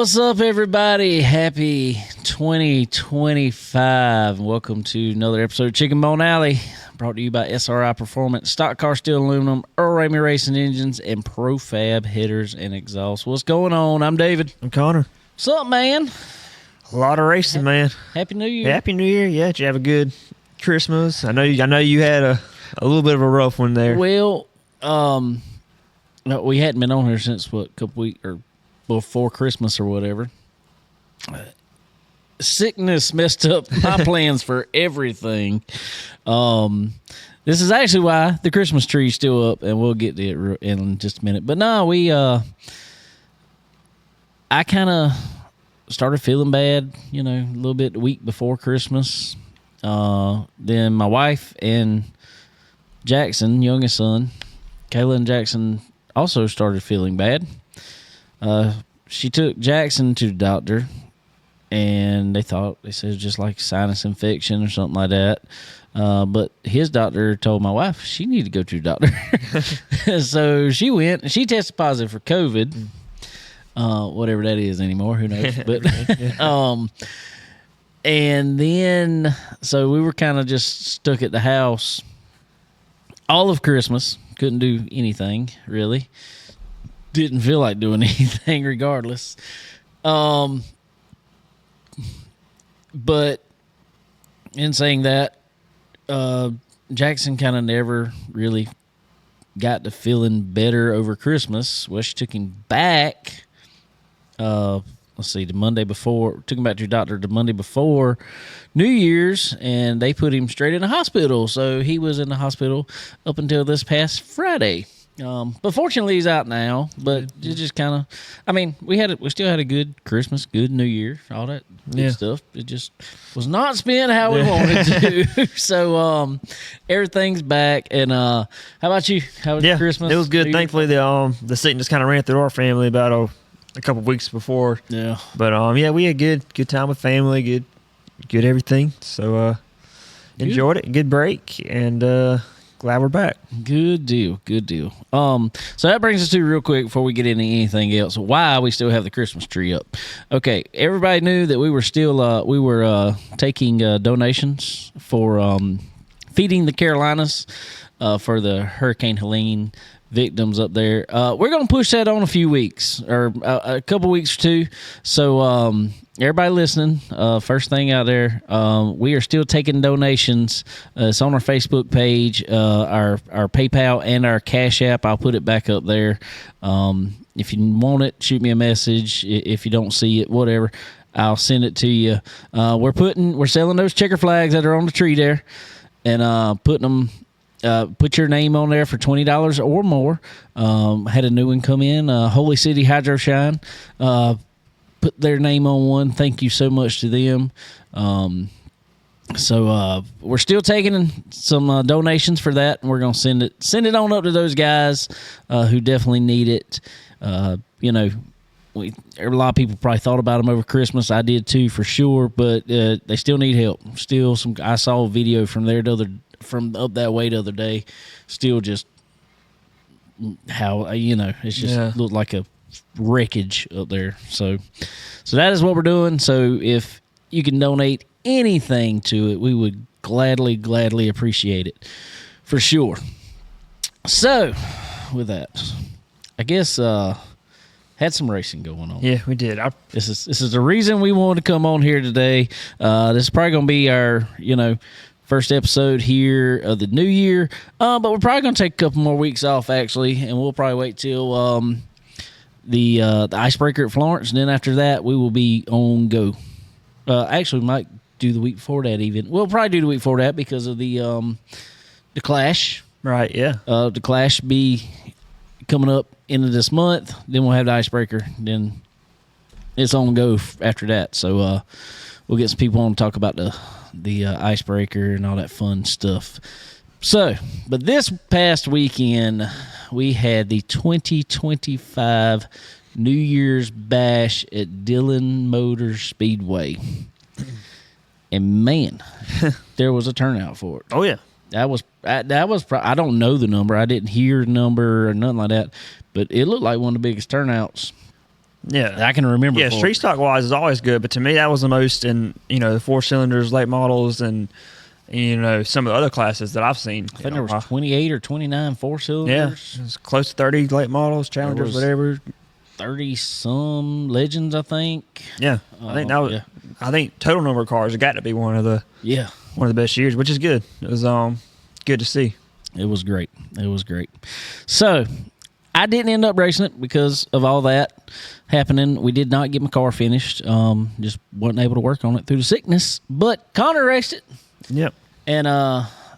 What's up, everybody? Happy 2025. Welcome to another episode of Chicken Bone Alley, brought to you by SRI Performance, Stock Car Steel Aluminum, Earl Ramey Racing Engines, and Profab Headers and Exhausts. What's going on? I'm David. I'm Connor. What's up, man? A lot of racing, man. Happy New Year. Happy New Year. Yeah, did you have a good Christmas? I know you had a little bit of a rough one there. Well, no, we hadn't been on here since, a couple weeks, or before Christmas or whatever. Sickness messed up my plans for everything. This is actually why the Christmas tree's still up, and we'll get to it in just a minute. But no, I kind of started feeling bad, a little bit the week before Christmas. Then my wife and Jackson, youngest son, Kayla and Jackson, also started feeling bad. She took Jackson to the doctor, and they said it was just like sinus infection or something like that. But his doctor told my wife she needed to go to the doctor. So she went, and she tested positive for COVID, whatever that is anymore. Who knows? But and then so we were kind of just stuck at the house all of Christmas. Couldn't do anything really. Didn't feel like doing anything regardless. But in saying that, Jackson kind of never really got to feeling better over Christmas. Well, she took him back, the Monday before, took him back to the doctor the Monday before New Year's, and they put him straight in the hospital. So he was in the hospital up until this past Friday. But fortunately he's out now, but it just kind of, we still had a good Christmas, good New Year, all that good stuff. It just was not spent how we wanted to. So, everything's back. And, how about you? How was your Christmas? It was good. Thankfully, the sickness kind of ran through our family about a couple of weeks before. Yeah. But, we had good time with family, good everything. So, enjoyed it. Good break. And, glad we're back. Good deal. So that brings us to, real quick before we get into anything else, why we still have the Christmas tree up. Okay, everybody knew that we were still taking donations for feeding the Carolinas for the Hurricane Helene victims up there. We're going to push that on a few weeks, or a couple weeks or two. So everybody listening, first thing out there, we are still taking donations. It's on our Facebook page, our PayPal and our Cash App. I'll put it back up there. If you want it, shoot me a message. If you don't see it, whatever, I'll send it to you. We're selling those checker flags that are on the tree there, and putting them. Put your name on there for $20 or more. Had a new one come in, Holy City Hydro Shine. Put their name on one. Thank you so much to them. So we're still taking some donations for that, and we're going to send it on up to those guys who definitely need it. A lot of people probably thought about them over Christmas. I did too, for sure, but they still need help. Still, I saw a video from up that way the other day. Still, just how it's just looked like a wreckage up there. So that is what we're doing. So if you can donate anything to it, we would gladly appreciate it, for sure. So with that, I guess had some racing going on. Yeah, we did. This is the reason we wanted to come on here today. This is probably going to be our first episode here of the new year, but we're probably going to take a couple more weeks off, actually, and we'll probably wait till the icebreaker at Florence, and then after that we will be on go. Actually, we might do the week before that even. We'll probably do the week before that because of the Clash. Right, yeah. The Clash be coming up into this month, then we'll have the icebreaker, then it's on go after that. So we'll get some people on to talk about the icebreaker and all that fun stuff. So, but this past weekend, we had the 2025 New Year's Bash at Dillon Motor Speedway. And man, there was a turnout for it. Oh, yeah. That was I don't know the number. I didn't hear the number or nothing like that, but it looked like one of the biggest turnouts Yeah, I can remember. Yeah, street stock wise is always good, but to me that was the most in the 4 cylinders, late models, and some of the other classes that I've seen. I think there was 28 or 29 4 cylinders. Yeah, it was close to 30 late models, Challengers, whatever. 30 some Legends, I think. Yeah, I think that was. Yeah. I think total number of cars, it got to be one of the best years, which is good. It was good to see. It was great. So I didn't end up racing it because of all that happening. We did not get my car finished. Just wasn't able to work on it through the sickness. But Connor raced it. Yep. And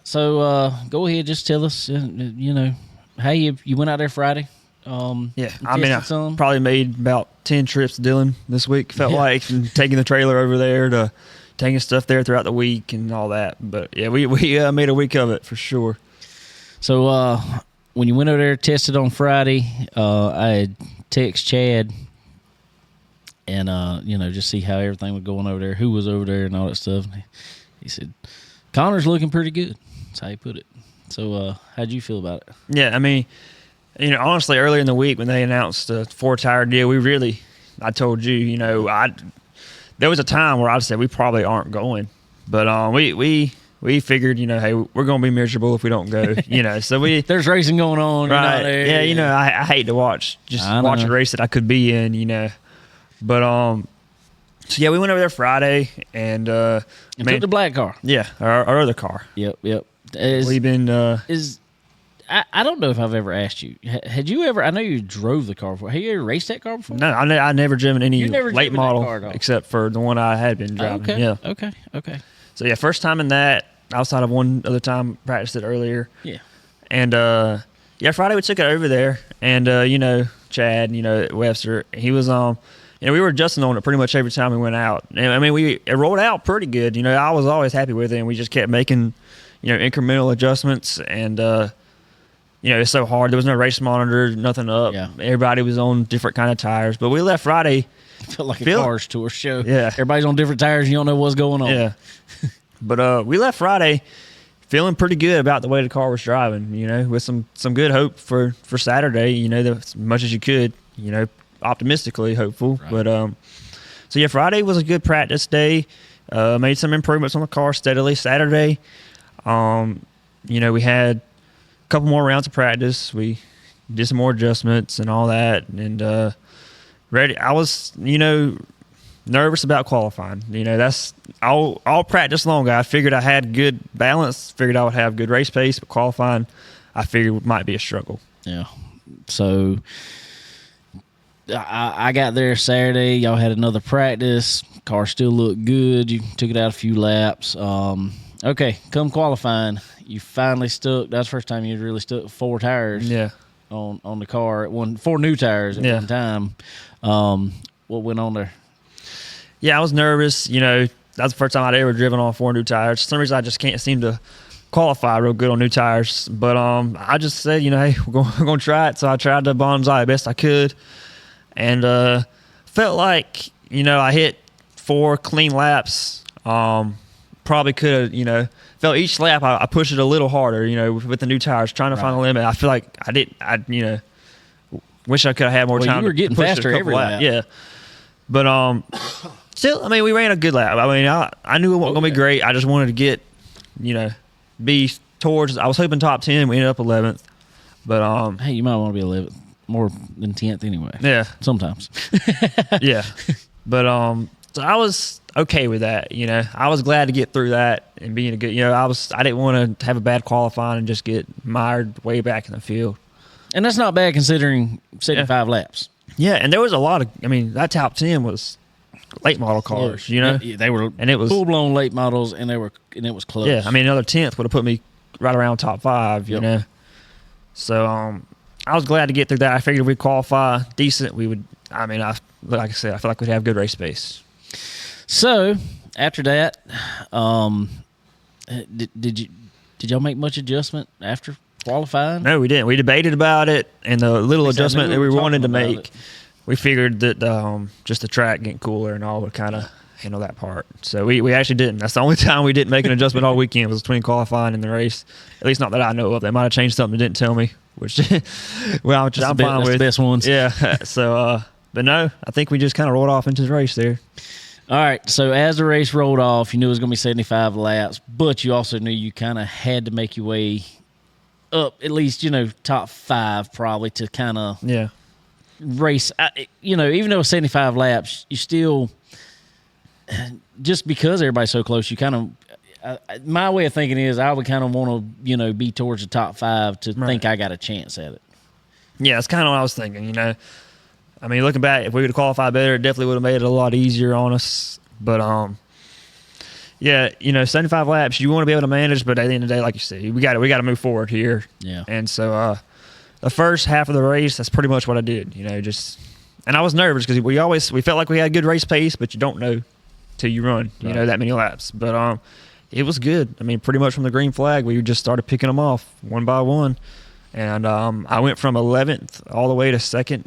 so go ahead, just tell us, how you went out there Friday. I probably made about 10 trips to Dillon this week, felt like, and taking the trailer over there to taking stuff there throughout the week and all that. But, yeah, we made a week of it for sure. So when you went over there, tested on Friday, I had text Chad and, just see how everything was going over there, who was over there and all that stuff. And he said, Connor's looking pretty good. That's how he put it. So how'd you feel about it? Yeah, I mean, honestly, earlier in the week when they announced the 4-tire deal, I told you, there was a time where I said we probably aren't going. But we figured, hey, we're going to be miserable if we don't go, So there's racing going on. Right. Yeah, I hate to watch a race that I could be in, But, so, yeah, we went over there Friday and took the black car. Yeah, our other car. Yep. We've been... I don't know if I've ever asked you. Had you ever? I know you drove the car before. Have you ever raced that car before? No, I never driven any late model except for the one I had been driving. Okay. Yeah. Okay. So yeah, first time in that. Outside of one other time, practiced it earlier. Yeah. And Friday we took it over there, and Chad, Webster, he was we were adjusting on it pretty much every time we went out. And I mean, it rolled out pretty good. I was always happy with it, and we just kept making incremental adjustments and. It's so hard. There was no race monitor, nothing up. Yeah. Everybody was on different kind of tires. But we left Friday. It felt like a Cars Tour show. Yeah. Everybody's on different tires. You don't know what's going on. Yeah. But we left Friday feeling pretty good about the way the car was driving, with some good hope for Saturday, as much as you could, optimistically hopeful. Right. But, so, yeah, Friday was a good practice day. Made some improvements on the car steadily. Saturday, we had couple more rounds of practice. We did some more adjustments and all that, and ready. I was, nervous about qualifying. That's all practice long. I figured I had good balance. Figured I would have good race pace, but qualifying, I figured might be a struggle. Yeah. So I got there Saturday. Y'all had another practice. Car still looked good. You took it out a few laps. Okay, come qualifying. You finally stuck. That's the first time you really stuck 4 tires. Yeah. On the car at 4 new tires at one time. What went on there? Yeah, I was nervous. That's the first time I'd ever driven on 4 new tires. For some reason, I just can't seem to qualify real good on new tires. But I just said, hey, we're going to try it. So I tried to bonsai the best I could, and felt like I hit 4 clean laps. Probably could have, felt each lap I pushed it a little harder, with the new tires, trying to find a limit. I feel like I wish I could have had more time. You were getting faster every lap. Yeah. But still, I mean, we ran a good lap. I mean, I knew it wasn't going to be great. I just wanted to get, be towards, I was hoping top 10. We ended up 11th. But hey, you might want to be 11th, more than 10th anyway. Yeah. Sometimes. Yeah. But so I was okay with that. I was glad to get through that and being a good. I didn't want to have a bad qualifying and just get mired way back in the field. And that's not bad considering 75 laps. Yeah, and there was a lot of. I mean, that top 10 was late model cars. They were, and it was full blown late models, and it was close. Yeah, I mean, another 10th would have put me right around top 5. Yep. So I was glad to get through that. I figured if we qualify decent, we would. I mean, like I said, I feel like we'd have good race pace. So after that, did y'all make much adjustment after qualifying? No, we didn't. We debated about it, and the little adjustment that we wanted to make, we figured that just the track getting cooler and all would kind of handle that part. So we actually didn't. That's the only time we didn't make an adjustment all weekend was between qualifying and the race. At least not that I know of. They might have changed something and didn't tell me, which I'm fine with. That's the best ones. Yeah. So But no, I think we just kind of rolled off into the race there. All right, so as the race rolled off, you knew it was going to be 75 laps, but you also knew you kind of had to make your way up at least, top 5 probably to kind of race. Even though it's 75 laps, you still, just because everybody's so close, you kind of, my way of thinking is I would kind of want to, be towards the top 5 to think I got a chance at it. Yeah, that's kind of what I was thinking, I mean, looking back, if we would have qualified better, it definitely would have made it a lot easier on us. But, 75 laps, you want to be able to manage, but at the end of the day, like you said, we got to move forward here. Yeah. And so the first half of the race, that's pretty much what I did, and I was nervous because we felt like we had good race pace, but you don't know till you run, that many laps. But it was good. I mean, pretty much from the green flag, we just started picking them off one by one. And I went from 11th all the way to 2nd,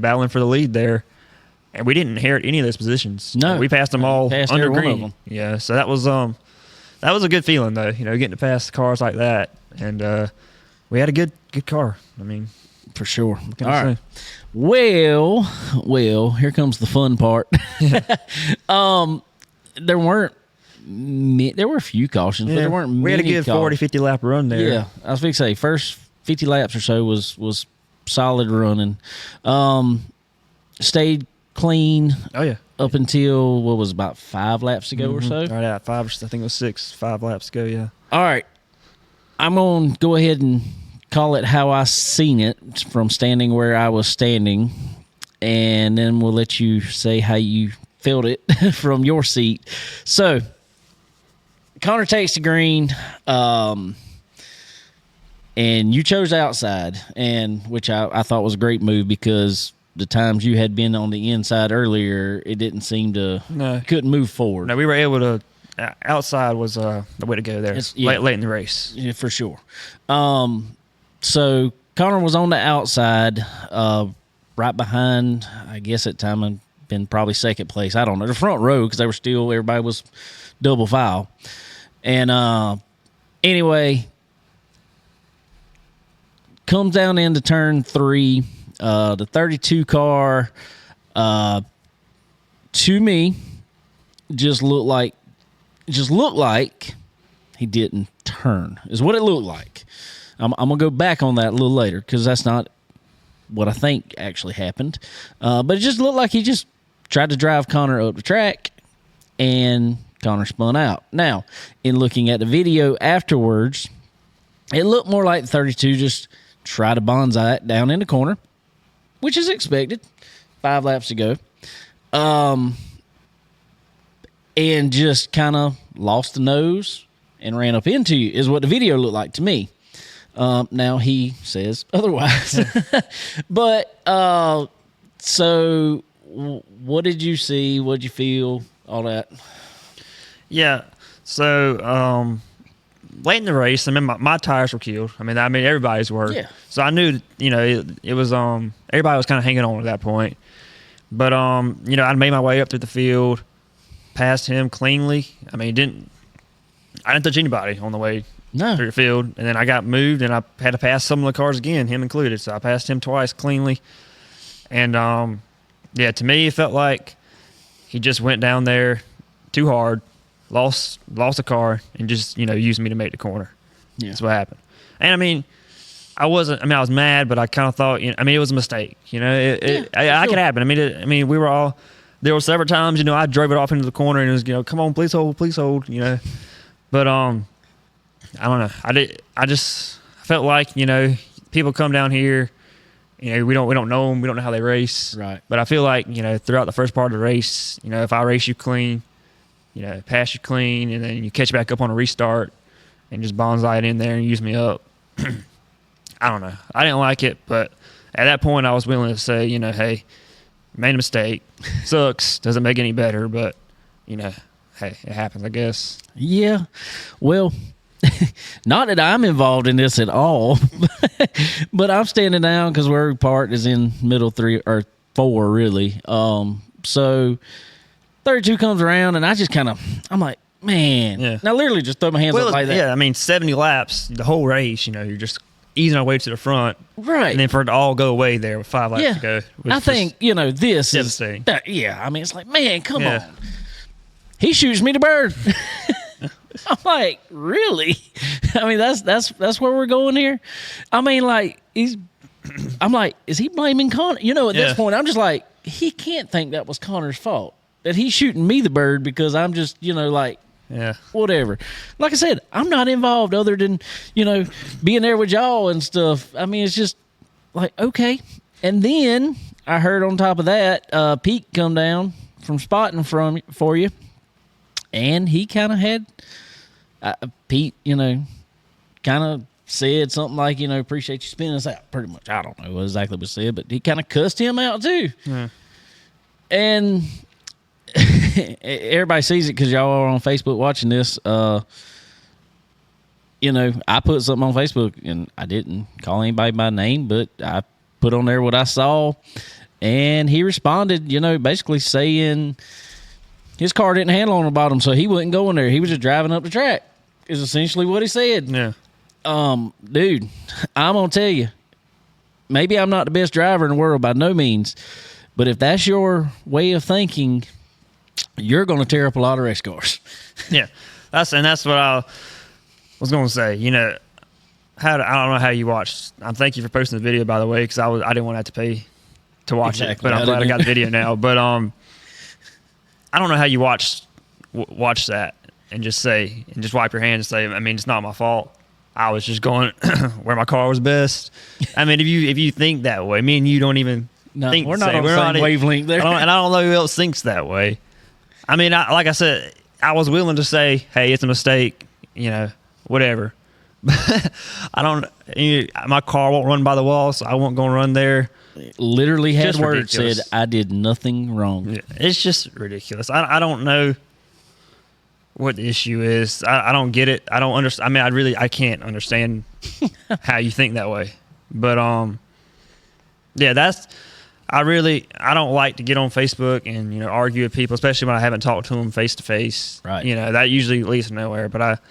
battling for the lead there. And we didn't inherit any of those positions. No. We passed them all under green. One of them. Yeah, so that was a good feeling, though, getting to pass cars like that. And we had a good car. I mean, for sure. All right. Well, here comes the fun part. There were a few cautions, but there weren't many. We had a good 40, 50 lap run there. Yeah, I was going to say, first 50 laps or so was solid running. Stayed clean. Oh, yeah. Up until, what was about 5 laps ago or so? All right, yeah, 5, I think it was 5 laps ago, yeah. All right. I'm going to go ahead and call it how I seen it from standing where I was standing, and then we'll let you say how you felt it from your seat. So, Connor takes the green, and you chose outside, and which I thought was a great move because the times you had been on the inside earlier, it didn't seem to couldn't move forward. No, we were able to. Outside was the way to go there. Late in the race, yeah, for sure. So Connor was on the outside, right behind. I guess at time I'd been probably second place. I don't know, the front row because everybody was double file, and anyway. Comes down into turn 3, the 32 car, to me, just looked like he didn't turn, is what it looked like. I'm going to go back on that a little later because that's not what I think actually happened. But it just looked like he just tried to drive Connor up the track, and Connor spun out. Now, in looking at the video afterwards, it looked more like 32 just tried to bonsai it down in the corner, which is expected 5 laps ago. And just kind of lost the nose and ran up into you is what the video looked like to me. Now he says otherwise. But so what did you see? What did you feel? All that. Yeah. So late in the race, I mean, my tires were killed. I mean, everybody's were. Yeah. So I knew, it was everybody was kind of hanging on at that point. But I made my way up through the field, passed him cleanly. I mean, I didn't touch anybody on the way through the field, and then I got moved, and I had to pass some of the cars again, him included. So I passed him twice cleanly, and to me, it felt like he just went down there too hard, lost the car, and just used me to make the corner. Yeah, that's what happened. And I was mad, but I kind of thought, it was a mistake. I could happen. We were all. There were several times, I drove it off into the corner and it was, come on, please hold. But I don't know. I just felt like, people come down here, we don't know them, we don't know how they race. Right. But I feel like, throughout the first part of the race, if I race you clean, pass you clean, and then you catch back up on a restart and just bonsai it in there and use me up. I don't know. I didn't like it, but at that point I was willing to say, hey, made a mistake. Sucks. Doesn't make it any better, but, hey, it happens, I guess. Yeah. Well, not that I'm involved in this at all, but I'm standing down because where we parked is in middle 3 or 4, really. So 32 comes around, and I just I'm like, man. Yeah. And I literally just throw my hands up like that. Yeah, 70 laps, the whole race, you're just easing our way to the front. Right. And then for it to all go away there with 5 laps to go. I think, this devastating. I mean, it's like, man, come on. He shoots me the bird. I'm like, really? I mean, that's where we're going here. I mean, like, I'm like, is he blaming Connor? At this point, I'm just like, he can't think that was Connor's fault. That he's shooting me the bird because I'm just, whatever. Like I said, I'm not involved other than, being there with y'all and stuff. I mean, it's just like, okay. And then I heard on top of that, Pete come down from spotting for you. And he kind of had, Pete, kind of said something like, appreciate you spinning us out. Pretty much. I don't know exactly what he said, but he kind of cussed him out too. Yeah. And everybody sees it because y'all are on Facebook watching this. I put something on Facebook and I didn't call anybody by name, but I put on there what I saw. And he responded, basically saying his car didn't handle on the bottom, so he wouldn't go in there. He was just driving up the track, is essentially what he said. Yeah. Dude, I'm going to tell you, maybe I'm not the best driver in the world by no means, but if that's your way of thinking, you're going to tear up a lot of race cars. Yeah. That's what I was going to say. I don't know how you watched. Thank you for posting the video, by the way, because I didn't want to have to pay to watch it, but I'm glad I got the video now. But I don't know how you watch that and just wipe your hands and say, I mean, it's not my fault. I was just going where my car was best. I mean, if you think that way, me and you don't even think. We're not on the same wavelength there. And I don't know who else thinks that way. I mean, like I said, I was willing to say, hey, it's a mistake, whatever. My car won't run by the wall, so I won't go and run there. Literally had words said, I did nothing wrong. Yeah, it's just ridiculous. I don't know what the issue is. I don't get it. I don't understand. I mean, I can't understand how you think that way. But yeah, I don't like to get on Facebook and argue with people, especially when I haven't talked to them face to face. Right. That usually leads to nowhere. But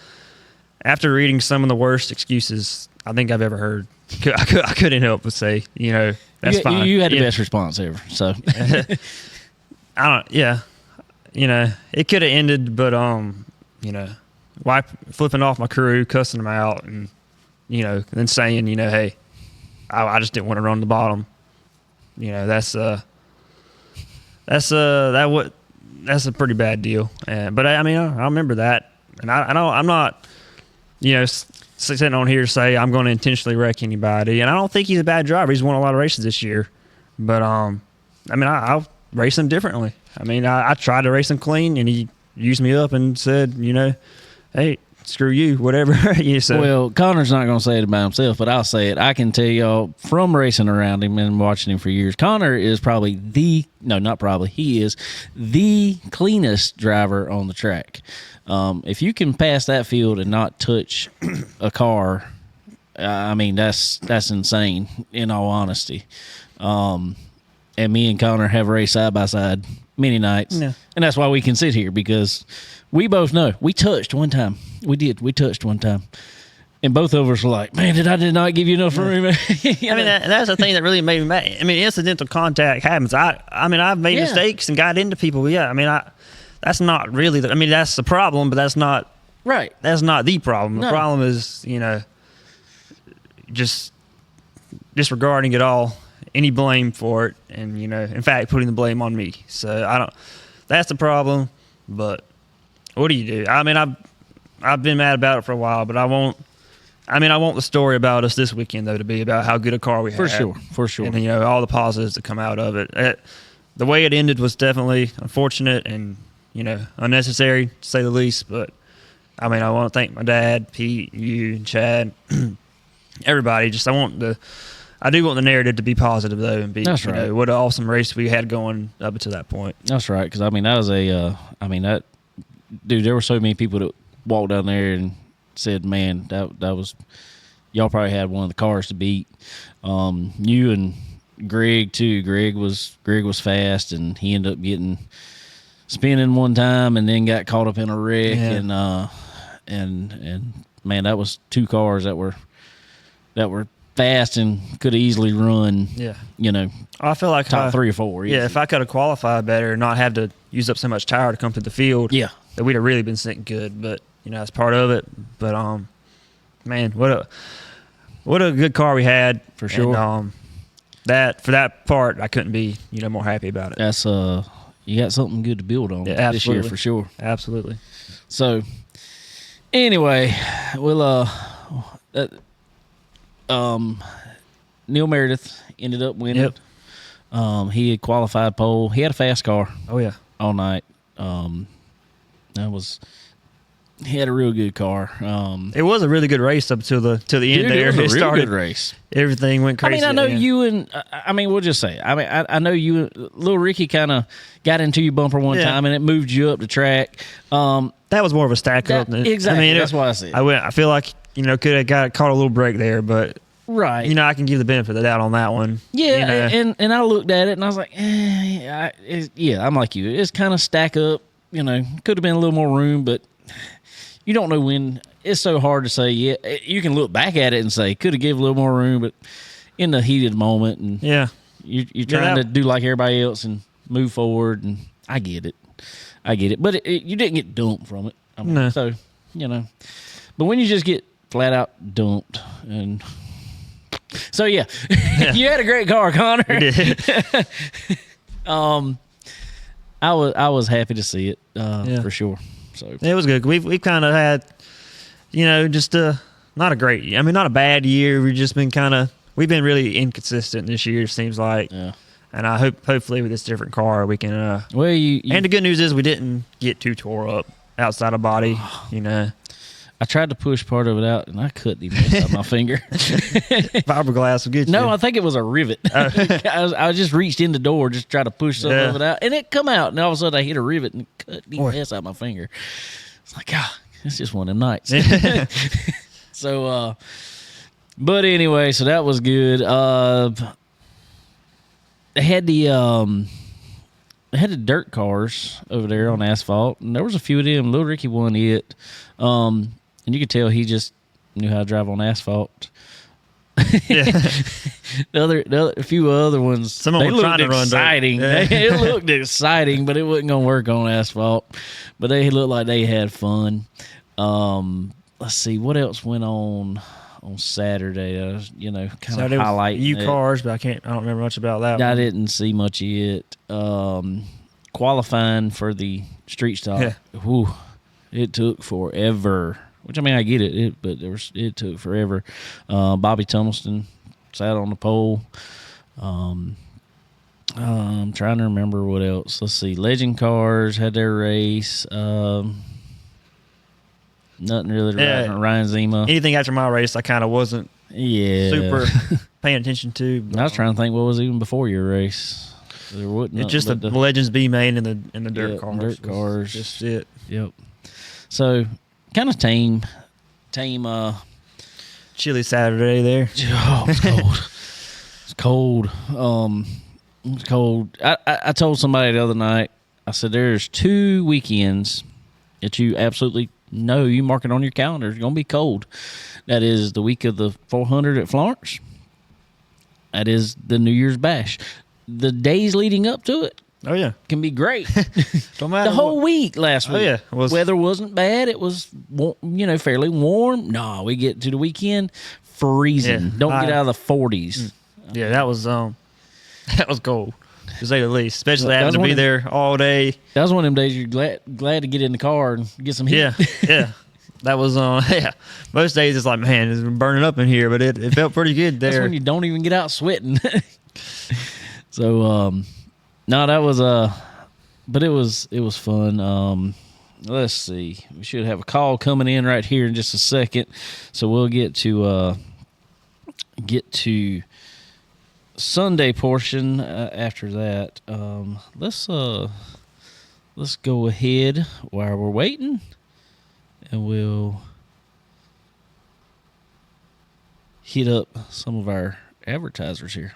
after reading some of the worst excuses I think I've ever heard, I couldn't help but say, that's fine. You had the best response ever. So it could have ended, but flipping off my crew, cussing them out, and then saying, hey, I just didn't want to run the bottom. That's a pretty bad deal. But I remember that, and I'm not, sitting on here to say I'm going to intentionally wreck anybody, and I don't think he's a bad driver. He's won a lot of races this year, but I'll race him differently. I tried to race him clean, and he used me up and said, hey, screw you, whatever. Well, Connor's not going to say it about himself, but I'll say it. I can tell y'all from racing around him and watching him for years, Connor is probably he is the cleanest driver on the track. If you can pass that field and not touch a car, that's insane, in all honesty. And me and Connor have raced side by side many nights. Yeah. And that's why we can sit here, because we both know we touched one time. We touched one time. And both of us were like, man, did not give you enough room? That's the thing that really made me mad. Incidental contact happens. I've made mistakes and got into people. That's not really that's the problem, but that's not right. That's not the problem. The problem is, just disregarding it all, any blame for it, and in fact, putting the blame on me. So that's the problem. But what do you do? I've been mad about it for a while, but I want the story about us this weekend though to be about how good a car we had. For sure. And all the positives that come out of it. The way it ended was definitely unfortunate and unnecessary, to say the least. But I want to thank my dad, Pete, you, and Chad, everybody. I do want the narrative to be positive though, and be that's right. What an awesome race we had going up until that point. That's right, because that was dude. There were so many people that walked down there and said, "Man, that was y'all probably had one of the cars to beat." You and Greg too. Greg was fast, and he ended up getting spinning one time, and then got caught up in a wreck. Yeah. And man, that was two cars that were fast and could have easily run. Yeah. I feel like top 3 or 4. Easy. Yeah, if I could have qualified better and not have to use up so much tire to come to the field, that we'd have really been sitting good. But that's part of it. But man, what a good car we had for sure. And, for that part, I couldn't be more happy about it. That's you got something good to build on this year for sure. Absolutely. So anyway, we'll Neil Meredith ended up winning. Yep. He had qualified pole. He had a fast car. Oh yeah, all night. He had a real good car. It was a really good race up to the end there. It was a real good race. Everything went crazy. I know you and we'll just say. I know you, little Ricky, kind of got into your bumper one time, and it moved you up the track. That was more of a stack up. Exactly. That's why I said. I feel like could have caught a little break there, but right. I can give the benefit of the doubt on that one. Yeah, and I looked at it and I was like, I'm like you. It's kind of stack up. Could have been a little more room, but you don't know when. It's so hard to say. Yeah, you can look back at it and say could have given a little more room, but in the heated moment, and you're trying to do like everybody else and move forward. And I get it, but you didn't get dumped from it. No. So but when you just get flat out dumped, and so you had a great car, Connor. You did. I was happy to see it for sure. So it was good. We've kind of had, just not a great, not a bad year. We've been really inconsistent this year. It seems like, and I hopefully with this different car we can. And the good news is we didn't get too tore up outside of body. I tried to push part of it out, and I couldn't even mess up my finger. Fiberglass will get you. No, I think it was a rivet. I just reached in the door, just tried to push some of it out, and it come out, and all of a sudden I hit a rivet and cut the mess out my finger. It's like, it's just one of them nights. So, but anyway, so that was good. They had the dirt cars over there on asphalt, and there was a few of them. Little Ricky won it. And you could tell he just knew how to drive on asphalt. The few other ones, some of them were trying to run exciting. It looked exciting, but it wasn't going to work on asphalt. But they looked like they had fun. Let's see what else went on Saturday. Kind of highlighting cars, but I don't remember much about that. I didn't see much of it. Qualifying for the street stock. Whew, it took forever. Which I get it, but it took forever. Bobby Tunnelston sat on the pole. I'm trying to remember what else. Let's see. Legend Cars had their race. Nothing really. Ryan Zima. Anything after my race, I kind of wasn't super paying attention to. I was trying to think what was even before your race. There wasn't. It's just the Legends B main and the dirt cars. Dirt cars. Just it. Yep. So. Kind of tame. Chilly Saturday there. Oh, it's cold. It's cold. It's cold. I told somebody the other night. I said there's 2 weekends that you absolutely know. You mark it on your calendar. It's gonna be cold. That is the week of the 400 at Florence. That is the New Year's Bash. The days leading up to it. Oh yeah, can be great. Don't matter the whole week last week. Oh yeah, weather wasn't bad. It was fairly warm. No, we get to the weekend freezing. Yeah, Don't get out of the 40s. Yeah, that was cold to say the least. Especially having to be there all day. That was one of them days you're glad to get in the car and get some heat. Yeah. That was Most days it's like, man, it's burning up in here, but it felt pretty good there. That's when you don't even get out sweating. So. No, that was but it was fun. Let's see. We should have a call coming in right here in just a second, so we'll get to Sunday portion after that. Let's go ahead while we're waiting, and we'll hit up some of our advertisers here.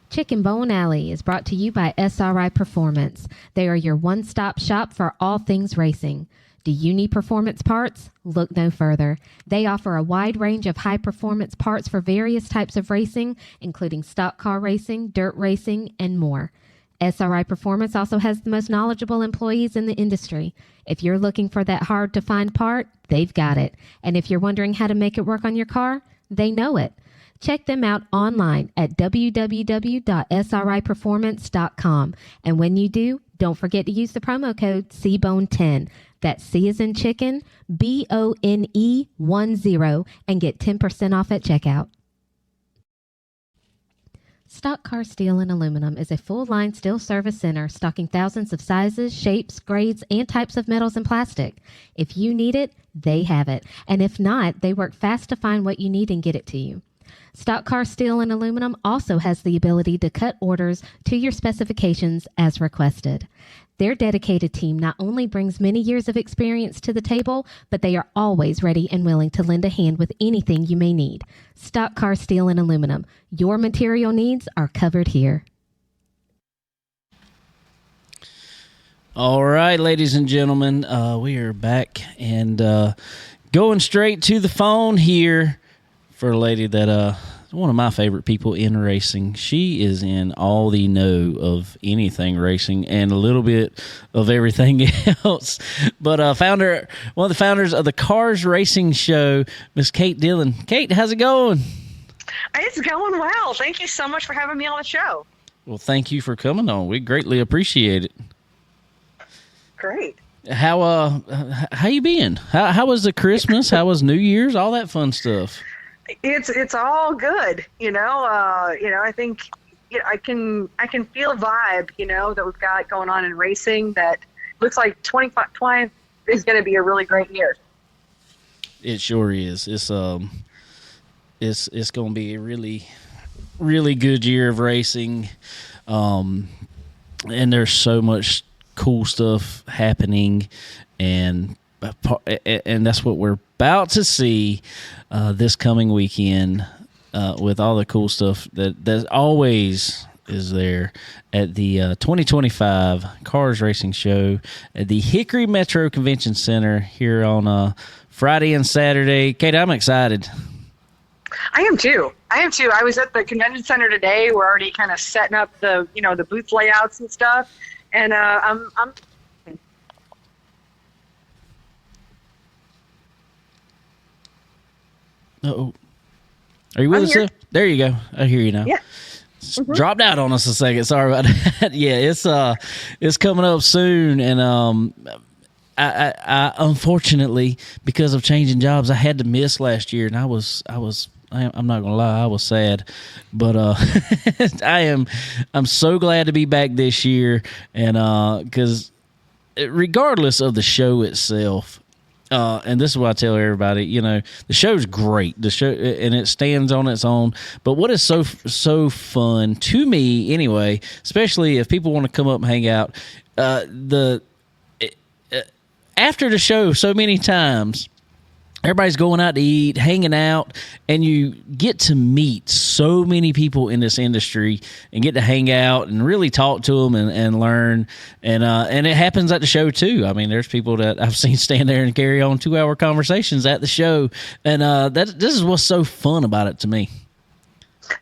Chicken Bone Alley is brought to you by SRI Performance. They are your one-stop shop for all things racing. Do you need performance parts? Look no further. They offer a wide range of high-performance parts for various types of racing, including stock car racing, dirt racing, and more. SRI Performance also has the most knowledgeable employees in the industry. If you're looking for that hard-to-find part, they've got it. And if you're wondering how to make it work on your car, they know it. Check them out online at www.sriperformance.com. And when you do, don't forget to use the promo code CBONE10. That's C as in chicken, BONE10, and get 10% off at checkout. Stock Car Steel and Aluminum is a full-line steel service center stocking thousands of sizes, shapes, grades, and types of metals and plastic. If you need it, they have it. And if not, they work fast to find what you need and get it to you. Stock Car Steel and Aluminum also has the ability to cut orders to your specifications as requested. Their dedicated team not only brings many years of experience to the table, but they are always ready and willing to lend a hand with anything you may need. Stock Car Steel and Aluminum. Your material needs are covered here. All right, ladies and gentlemen, we are back and going straight to the phone here for a lady that one of my favorite people in racing. She is in all the know of anything racing and a little bit of everything else. But one of the founders of the Cars Racing Show, Miss Kate Dillon. Kate, how's it going? It's going well. Thank you so much for having me on the show. Well, thank you for coming on. We greatly appreciate it. Great. How you been? How was the Christmas? How was New Year's? All that fun stuff. It's all good, I think I can feel a vibe, that we've got going on in racing that looks like 2020 is going to be a really great year. It sure is. It's going to be a really, really good year of racing. And there's so much cool stuff happening, and that's what we're about to see this coming weekend with all the cool stuff that always is there at the 2025 Cars Racing Show at the Hickory Metro Convention Center here on Friday and Saturday. Kate, I'm excited. I am too. I was at the convention center today. We're already kind of setting up the booth layouts and stuff, and I'm Uh-oh. Are you with us? There you go. I hear you now. Yeah. Mm-hmm. Dropped out on us a second. Sorry about that. Yeah, it's coming up soon, and I unfortunately, because of changing jobs, I had to miss last year, and I'm not gonna lie, I was sad, but I'm so glad to be back this year, and because regardless of the show itself. And this is what I tell everybody, the show's great. The show, and it stands on its own. But what is so fun to me, anyway, especially if people want to come up and hang out, after the show, so many times, everybody's going out to eat, hanging out, and you get to meet so many people in this industry and get to hang out and really talk to them and learn. And it happens at the show too. I mean, there's people that I've seen stand there and carry on 2-hour conversations at the this is what's so fun about it to me.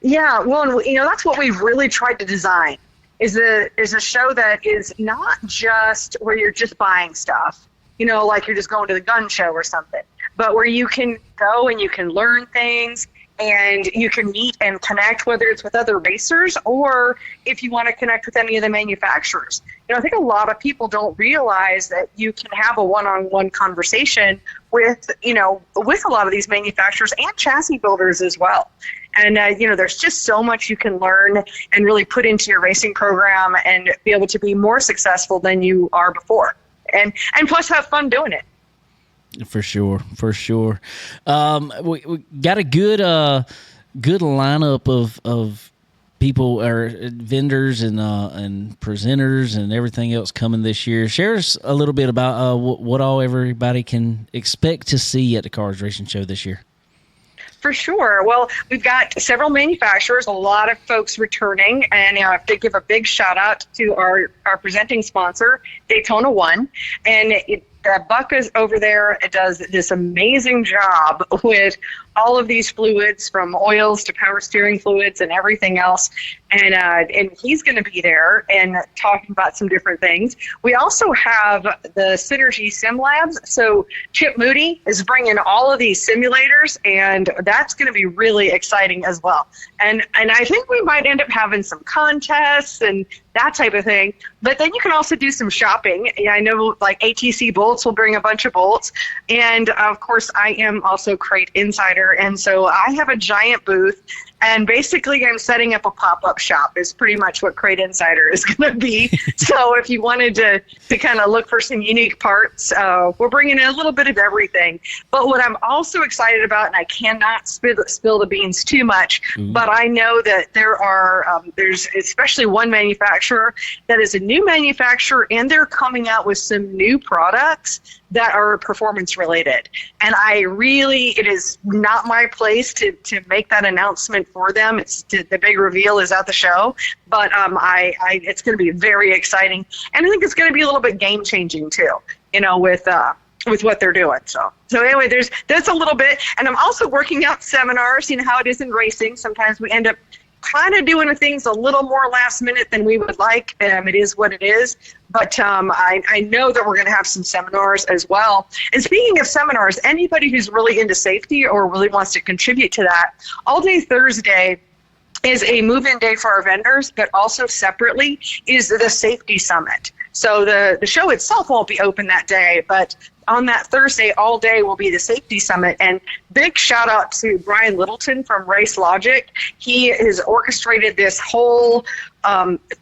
Yeah, well, that's what we've really tried to design is a show that is not just where you're just buying stuff, like you're just going to the gun show or something. But where you can go and you can learn things and you can meet and connect, whether it's with other racers or if you want to connect with any of the manufacturers. I think a lot of people don't realize that you can have a one-on-one conversation with a lot of these manufacturers and chassis builders as well. And, there's just so much you can learn and really put into your racing program and be able to be more successful than you are before. And plus have fun doing it. For sure. We got a good lineup of people or vendors and presenters and everything else coming this year. Share us a little bit about what all everybody can expect to see at the Cars Racing Show this year. For sure. Well, we've got several manufacturers, a lot of folks returning, and I have to give a big shout out to our presenting sponsor, Daytona One. And Buck is over there. It does this amazing job with all of these fluids, from oils to power steering fluids and everything else. And he's going to be there and talking about some different things. We also have the Synergy Sim Labs. So Chip Moody is bringing all of these simulators, and that's going to be really exciting as well. And I think we might end up having some contests and that type of thing. But then you can also do some shopping. I know like ATC Bolts will bring a bunch of bolts. And of course, I am also Crate Insider. And so I have a giant booth. And basically, I'm setting up a pop-up shop is pretty much what Crate Insider is going to be. So if you wanted to kind of look for some unique parts, we're bringing in a little bit of everything. But what I'm also excited about, and I cannot spill the beans too much, but I know that there's especially one manufacturer that is a new manufacturer, and they're coming out with some new products that are performance related. And it is not my place to make that announcement for them. The big reveal is at the show, but it's going to be very exciting, and I think it's going to be a little bit game changing too. With what they're doing. So anyway, that's a little bit, and I'm also working out seminars. You know how it is in racing. Sometimes we end up kind of doing things a little more last minute than we would like. It is what it is. But I know that we're going to have some seminars as well. And speaking of seminars, anybody who's really into safety or really wants to contribute to that, All Day Thursday is a move-in day for our vendors, but also separately is the Safety Summit. So the show itself won't be open that day, but on that Thursday, all day will be the Safety Summit. And big shout out to Brian Littleton from Race Logic. He has orchestrated this whole,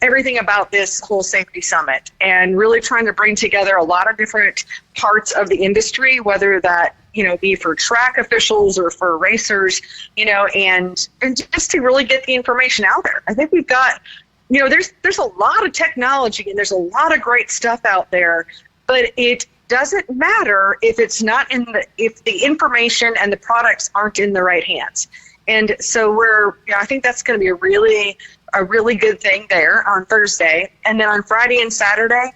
everything about this whole Safety Summit, and really trying to bring together a lot of different parts of the industry, whether that, be for track officials or for racers, and just to really get the information out there. I think we've got, there's a lot of technology and there's a lot of great stuff out there, but it doesn't matter if it's not if the information and the products aren't in the right hands. And so I think that's going to be a really good thing there on Thursday. And then on Friday and Saturday,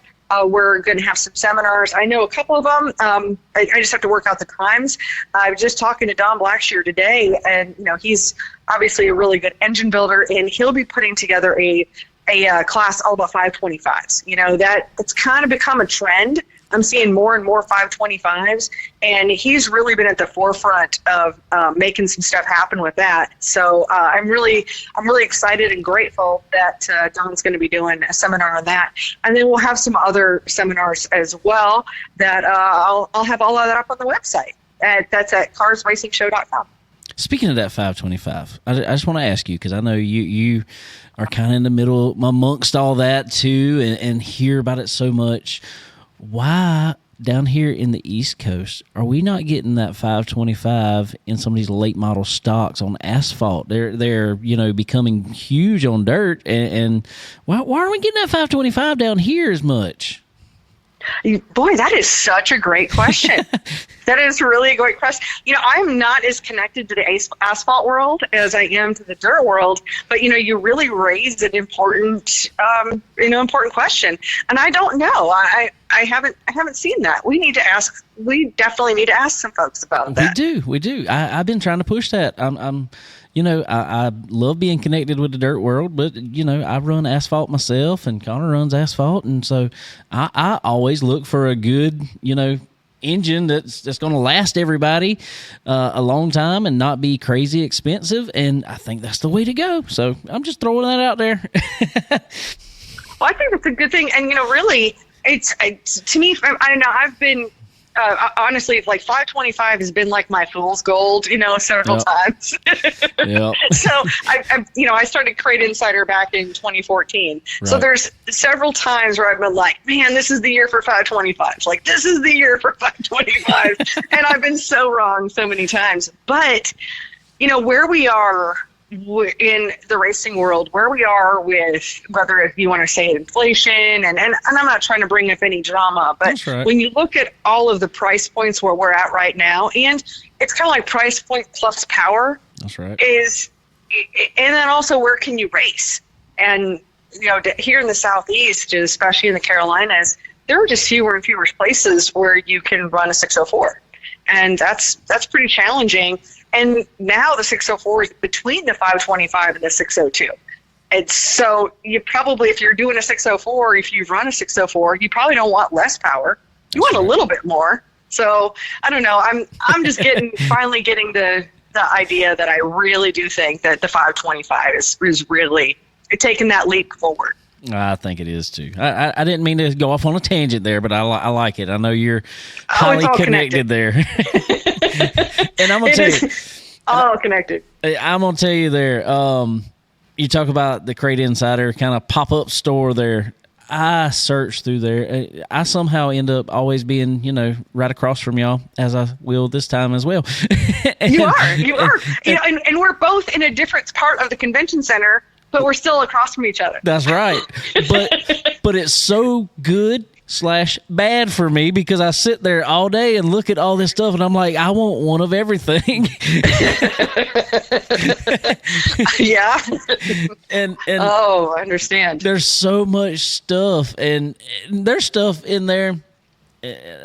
we're going to have some seminars. I know a couple of them. I just have to work out the times. I was just talking to Don Blackshear today, and he's obviously a really good engine builder, and he'll be putting together a class all about 525s. It's kind of become a trend. I'm seeing more and more 525s, and he's really been at the forefront of making some stuff happen with that. So I'm really excited and grateful that Don's going to be doing a seminar on that. And then we'll have some other seminars as well that I'll have all of that up on the website. That's at carsracingshow.com. Speaking of that 525, I just want to ask you, because I know you are kind of in the middle amongst all that too, and hear about it so much. Why down here in the East Coast are we not getting that 525 in some of these late model stocks on asphalt? They're becoming huge on dirt, and why aren't we getting that 525 down here as much? Boy, that is such a great question. That is really a great question. I'm not as connected to the asphalt world as I am to the dirt world, but you really raised an important question, and I don't know. I haven't seen that. We definitely need to ask some folks about that. We do. I've been trying to push that. I love being connected with the dirt world, but I run asphalt myself, and Connor runs asphalt, and so I always look for a good engine that's going to last everybody a long time and not be crazy expensive, and I think that's the way to go. So I'm just throwing that out there. Well, I think that's a good thing, and really, it's to me. I don't know. I've been. Honestly, like 525 has been like my fool's gold, several times. Yep. So I started Crate Insider back in 2014. Right. So there's several times where I've been like, man, this is the year for 525s. Like, this is the year for 525. And I've been so wrong so many times. But, where we are in the racing world, where we are with, whether if you want to say inflation, and I'm not trying to bring up any drama, but right. When you look at all of the price points where we're at right now, and it's kind of like price point plus power. That's right. And then also, where can you race? And here in the Southeast, especially in the Carolinas, there are just fewer and fewer places where you can run a 604. And that's pretty challenging. And now the 604 is between the 525 and the 602. And so you probably, if you're doing a 604, if you run a 604, you probably don't want less power. You want a little bit more. So I don't know. I'm just finally getting the idea that I really do think that the 525 is really taking that leap forward. I think it is too. I didn't mean to go off on a tangent there, but I like it. I know you're highly connected there. And I'm gonna tell you, all connected. I'm gonna tell you there. You talk about the Crate Insider kind of pop-up store there. I search through there. I somehow end up always being, right across from y'all, as I will this time as well. You are. And we're both in a different part of the convention center, but we're still across from each other. That's right. But it's so good / bad for me because I sit there all day and look at all this stuff and I'm like, I want one of everything. Yeah. And I understand. There's so much stuff and there's stuff in there.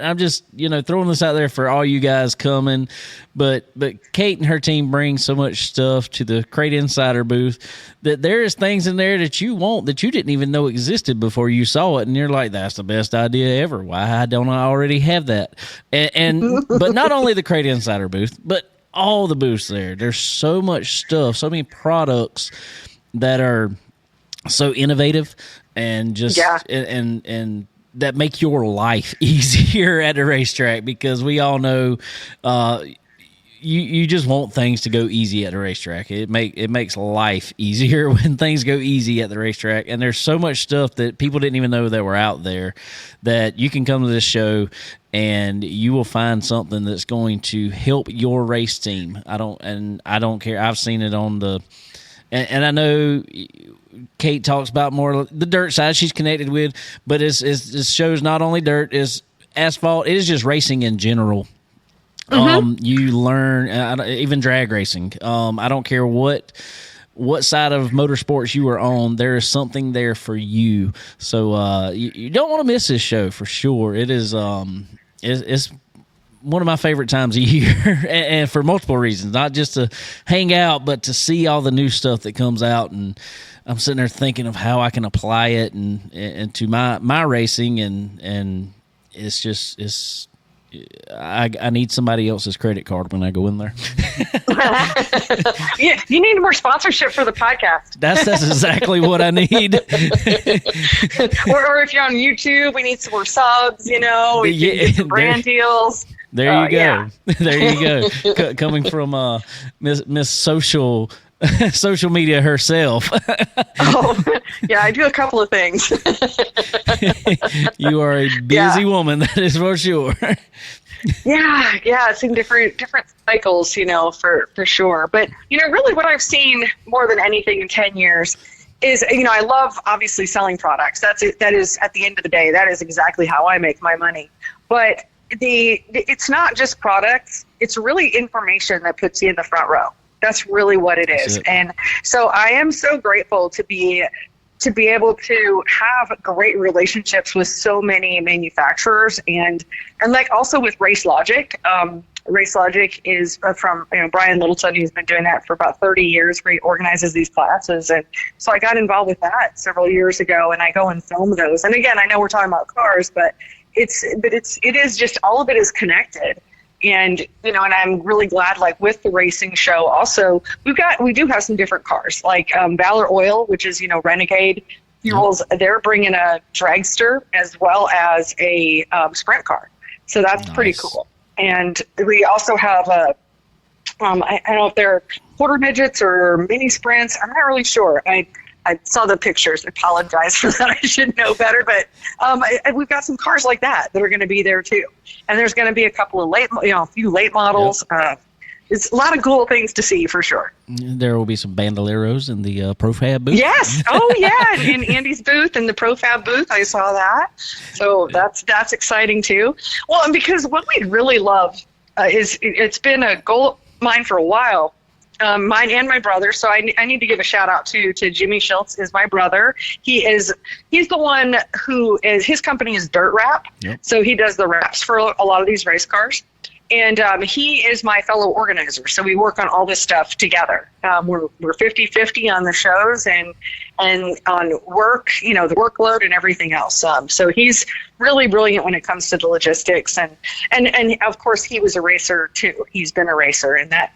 I'm just, throwing this out there for all you guys coming, but Kate and her team bring so much stuff to the Crate Insider booth that there is things in there that you want that you didn't even know existed before you saw it, and you're like, that's the best idea ever. Why don't I already have that? And but not only the Crate Insider booth, but all the booths there. There's so much stuff, so many products that are so innovative and just and that make your life easier at a racetrack, because we all know you just want things to go easy at a racetrack. It makes life easier when things go easy at the racetrack. And there's so much stuff that people didn't even know that were out there that you can come to this show and you will find something that's going to help your race team. I don't care. I've seen it on the and I know Kate talks about more the dirt side she's connected with, but it shows not only dirt, is asphalt. It is just racing in general. Mm-hmm. You learn even drag racing. I don't care what side of motorsports you are on, there is something there for you. So you don't want to miss this show for sure. It is it's one of my favorite times a year, and for multiple reasons, not just to hang out, but to see all the new stuff that comes out. And I'm sitting there thinking of how I can apply it and to my racing, and I need somebody else's credit card when I go in there. Yeah, you need more sponsorship for the podcast. That's exactly what I need. or if you're on YouTube, we need some more subs. We can get some brand deals. There you go. Yeah. There you go. Coming from Miss Social Media herself. Oh, yeah, I do a couple of things. You are a busy woman, that is for sure. Yeah, it's in different cycles, for sure. But really, what I've seen more than anything in 10 years is, I love obviously selling products. That is at the end of the day, that is exactly how I make my money. But it's not just products; it's really information that puts you in the front row. That's really what it is. And so I am so grateful to be able to have great relationships with so many manufacturers and like also with Race Logic. Race Logic is from Brian Littleton, who's been doing that for about 30 years, where he organizes these classes. And so I got involved with that several years ago, and I go and film those. And again, I know we're talking about cars, but it is just, all of it is connected. And, and I'm really glad, like with the racing show also, we do have some different cars, like Valor Oil, which is, Renegade Fuels. They're bringing a dragster as well as a sprint car. So that's pretty cool. And we also have I don't know if they're quarter midgets or mini sprints. I'm not really sure. I saw the pictures. I apologize for that. I should know better. But we've got some cars like that are going to be there too. And there's going to be a couple of a few late models. Yep. It's a lot of cool things to see for sure. There will be some bandoleros in the Profab booth. Yes. Oh yeah. In Andy's booth and the Profab booth, I saw that. So that's exciting too. Well, and because what we really love is it's been a goal of mine for a while Mine and my brother. So I need to give a shout out to Jimmy Schultz, is my brother. He's the one who is, his company is Dirt Wrap. Yep. So he does the wraps for a lot of these race cars. And he is my fellow organizer. So we work on all this stuff together. We're 50-50 on the shows and on work, the workload and everything else. So he's really brilliant when it comes to the logistics. And of course, he was a racer too. He's been a racer, and that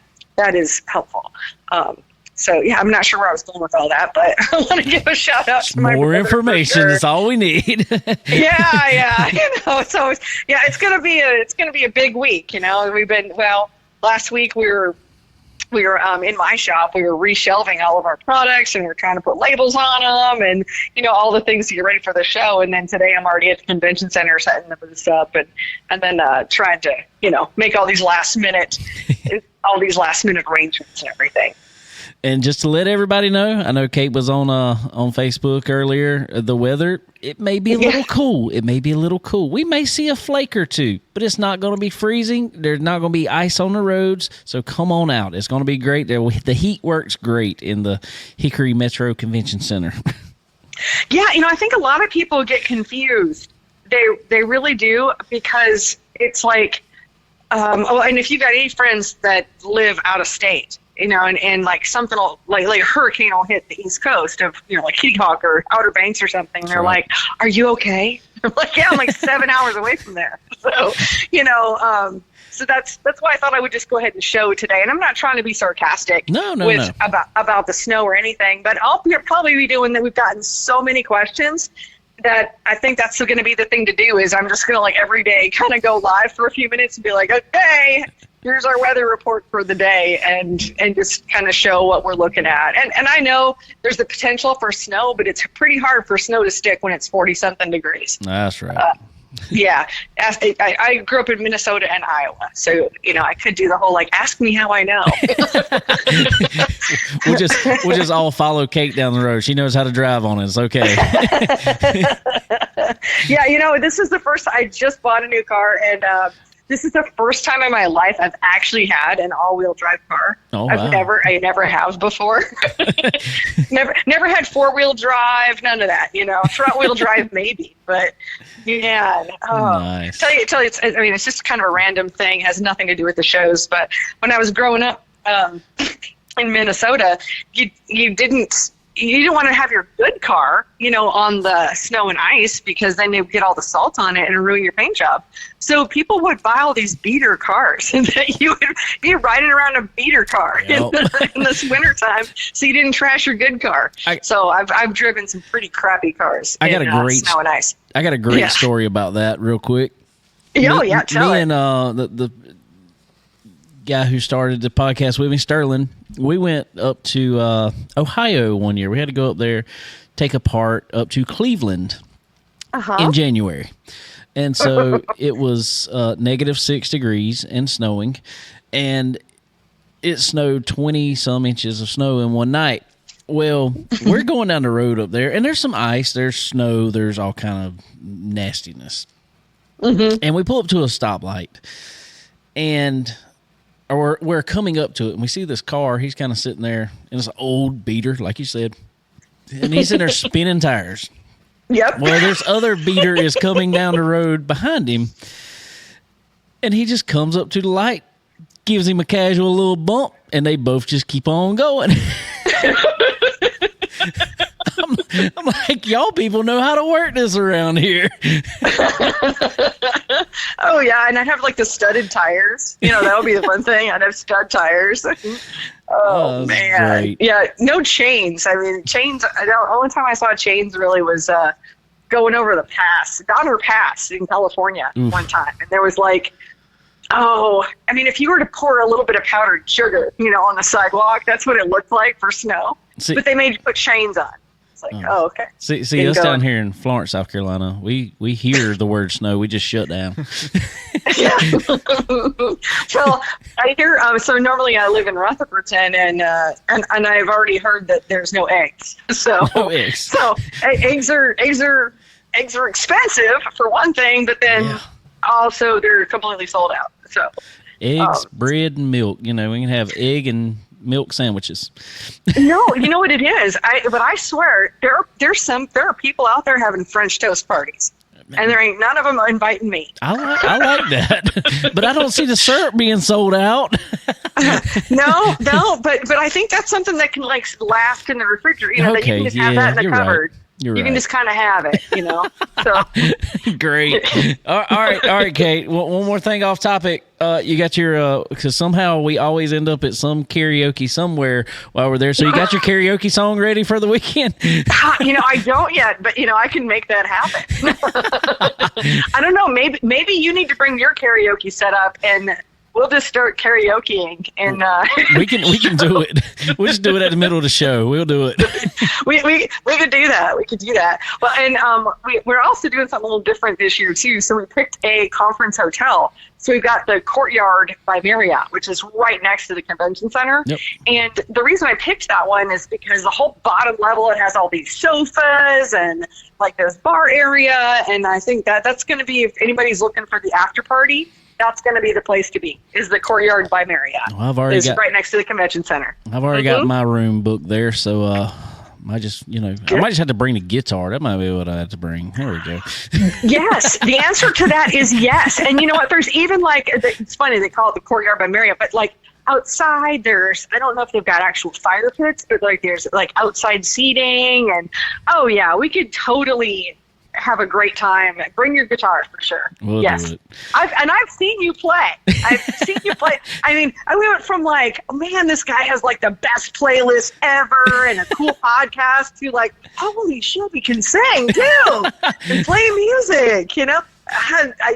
is helpful. So, yeah, I'm not sure where I was going with all that, but I want to give a shout out to my more brother. information. That's all we need. Yeah. It's always, it's going to be a big week. Last week we were in my shop. We were reshelving all of our products, and we're trying to put labels on them, and all the things to get ready for the show. And then today I'm already at the convention center setting the booth up, and then trying to make all these last minute arrangements and everything. And just to let everybody know, I know Kate was on Facebook earlier. The weather, it may be a little cool. It may be a little cool. We may see a flake or two, but it's not going to be freezing. There's not going to be ice on the roads. So come on out. It's going to be great. The heat works great in the Hickory Metro Convention Center. Yeah, I think a lot of people get confused. They really do, because it's like, and if you got any friends that live out of state, and like something like a hurricane will hit the East Coast of, like Kitty Hawk or Outer Banks or something. They're like, "Are you okay?" I'm like, "Yeah, I'm like 7 hours away from there." So, so that's why I thought I would just go ahead and show today. And I'm not trying to be sarcastic about the snow or anything, but I'll probably be doing that. We've gotten so many questions that I think that's going to be the thing to do. Is I'm just going to, like, every day kind of go live for a few minutes and be like, "Okay, here's our weather report for the day," and just kind of show what we're looking at. And I know there's the potential for snow, but it's pretty hard for snow to stick when it's 40-something degrees. That's right. Yeah. I grew up in Minnesota and Iowa, so, I could do the whole, like, ask me how I know. We'll just all follow Kate down the road. She knows how to drive on it. It's okay. Yeah, this is the first, I just bought a new car, and this is the first time in my life I've actually had an all-wheel drive car. Oh, wow. I never have before. never had four-wheel drive, none of that. Front-wheel drive maybe, but yeah. Nice. Tell you, it's just kind of a random thing. It has nothing to do with the shows. But when I was growing up in Minnesota, you didn't want to have your good car, on the snow and ice, because then you get all the salt on it and ruin your paint job. So people would buy all these beater cars, and that you would be riding around a beater car in this wintertime, so you didn't trash your good car. So I've driven some pretty crappy cars in snow and ice. I got a great story about that real quick. Tell me it. And the guy who started the podcast with me, Sterling, we went up to Ohio one year. We had to go up there, take a part up to Cleveland in January. And so it was -6 degrees and snowing, and it snowed 20-some inches of snow in one night. Well, we're going down the road up there, and there's some ice, there's snow, there's all kind of nastiness. And we pull up to a stoplight, and we're coming up to it, and we see this car. He's kind of sitting there, and it's an old beater, like you said, and he's in there spinning tires. Yep. Well, this other beater is coming down the road behind him, and he just comes up to the light, gives him a casual little bump, and they both just keep on going. I'm like, y'all people know how to work this around here. Oh, yeah, and I'd have, like, the studded tires. That would be the fun thing. I'd have stud tires. Oh, man. Great. Yeah, no chains. I mean, chains, the only time I saw chains really was going over the pass, Donner Pass in California one time. And there was like, if you were to pour a little bit of powdered sugar, on the sidewalk, that's what it looked like for snow. But they made you put chains on. It's like, okay. See us down here in Florence, South Carolina, we hear the word snow, we just shut down. Yeah. Well, I hear. So normally I live in Rutherfordton, and I've already heard that there's no eggs. So no eggs. So eggs are expensive for one thing, but then also they're completely sold out. So eggs, bread, and milk. We can have egg and milk sandwiches. No, you know what it is. But I swear there are people out there having French toast parties. And there ain't none of them inviting me. I like that, but I don't see the syrup being sold out. No, but I think that's something that can like last in the refrigerator. You know, that you can just have that in the cupboard. Right. You can just kind of have it, you know. So great. All right, Kate. One more thing off topic. You got your because somehow we always end up at some karaoke somewhere while we're there. So you got your karaoke song ready for the weekend? You know, I don't yet, but you know, I can make that happen. I don't know. Maybe you need to bring your karaoke set up and we'll just start karaokeing, and we can do it. We'll just do it at the middle of the show. We'll do it. we could do that. We could do that. Well, and we're also doing something a little different this year too. So we picked a conference hotel. So we've got the Courtyard by Marriott, which is right next to the convention center. Yep. And the reason I picked that one is because the whole bottom level, it has all these sofas and like this bar area. And I think that's going to be, if anybody's looking for the after party, that's going to be the place to be, is the Courtyard by Marriott. Well, it's right next to the convention center. I've already got my room booked there, so I just have to bring the guitar. That might be what I have to bring. There we go. Yes, the answer to that is yes. And you know what? There's even like, it's funny, they call it the Courtyard by Marriott, but like outside there's, I don't know if they've got actual fire pits, but like there's like outside seating, and oh yeah, we could totally have a great time. Bring your guitar for sure. We'll do it. I've seen you play. I mean, we went from like, oh man, this guy has like the best playlist ever and a cool podcast to like, holy shit, we can sing too and play music, you know?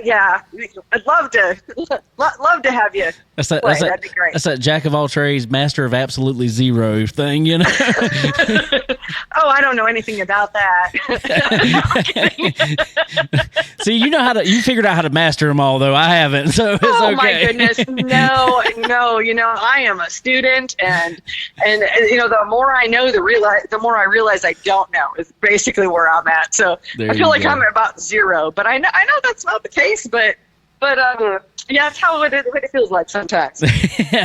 Yeah, I'd love to have you. That'd be great. That's that jack of all trades, master of absolutely zero thing, you know. Oh, I don't know anything about that. See, you figured out how to master them all, though. I haven't, so it's okay. Oh my goodness, no. You know, I am a student, and you know, the more I know, the more I realize I don't know. Is basically where I'm at. So I feel like I'm about zero, but I know that's not the case, but yeah, that's how what it feels like sometimes.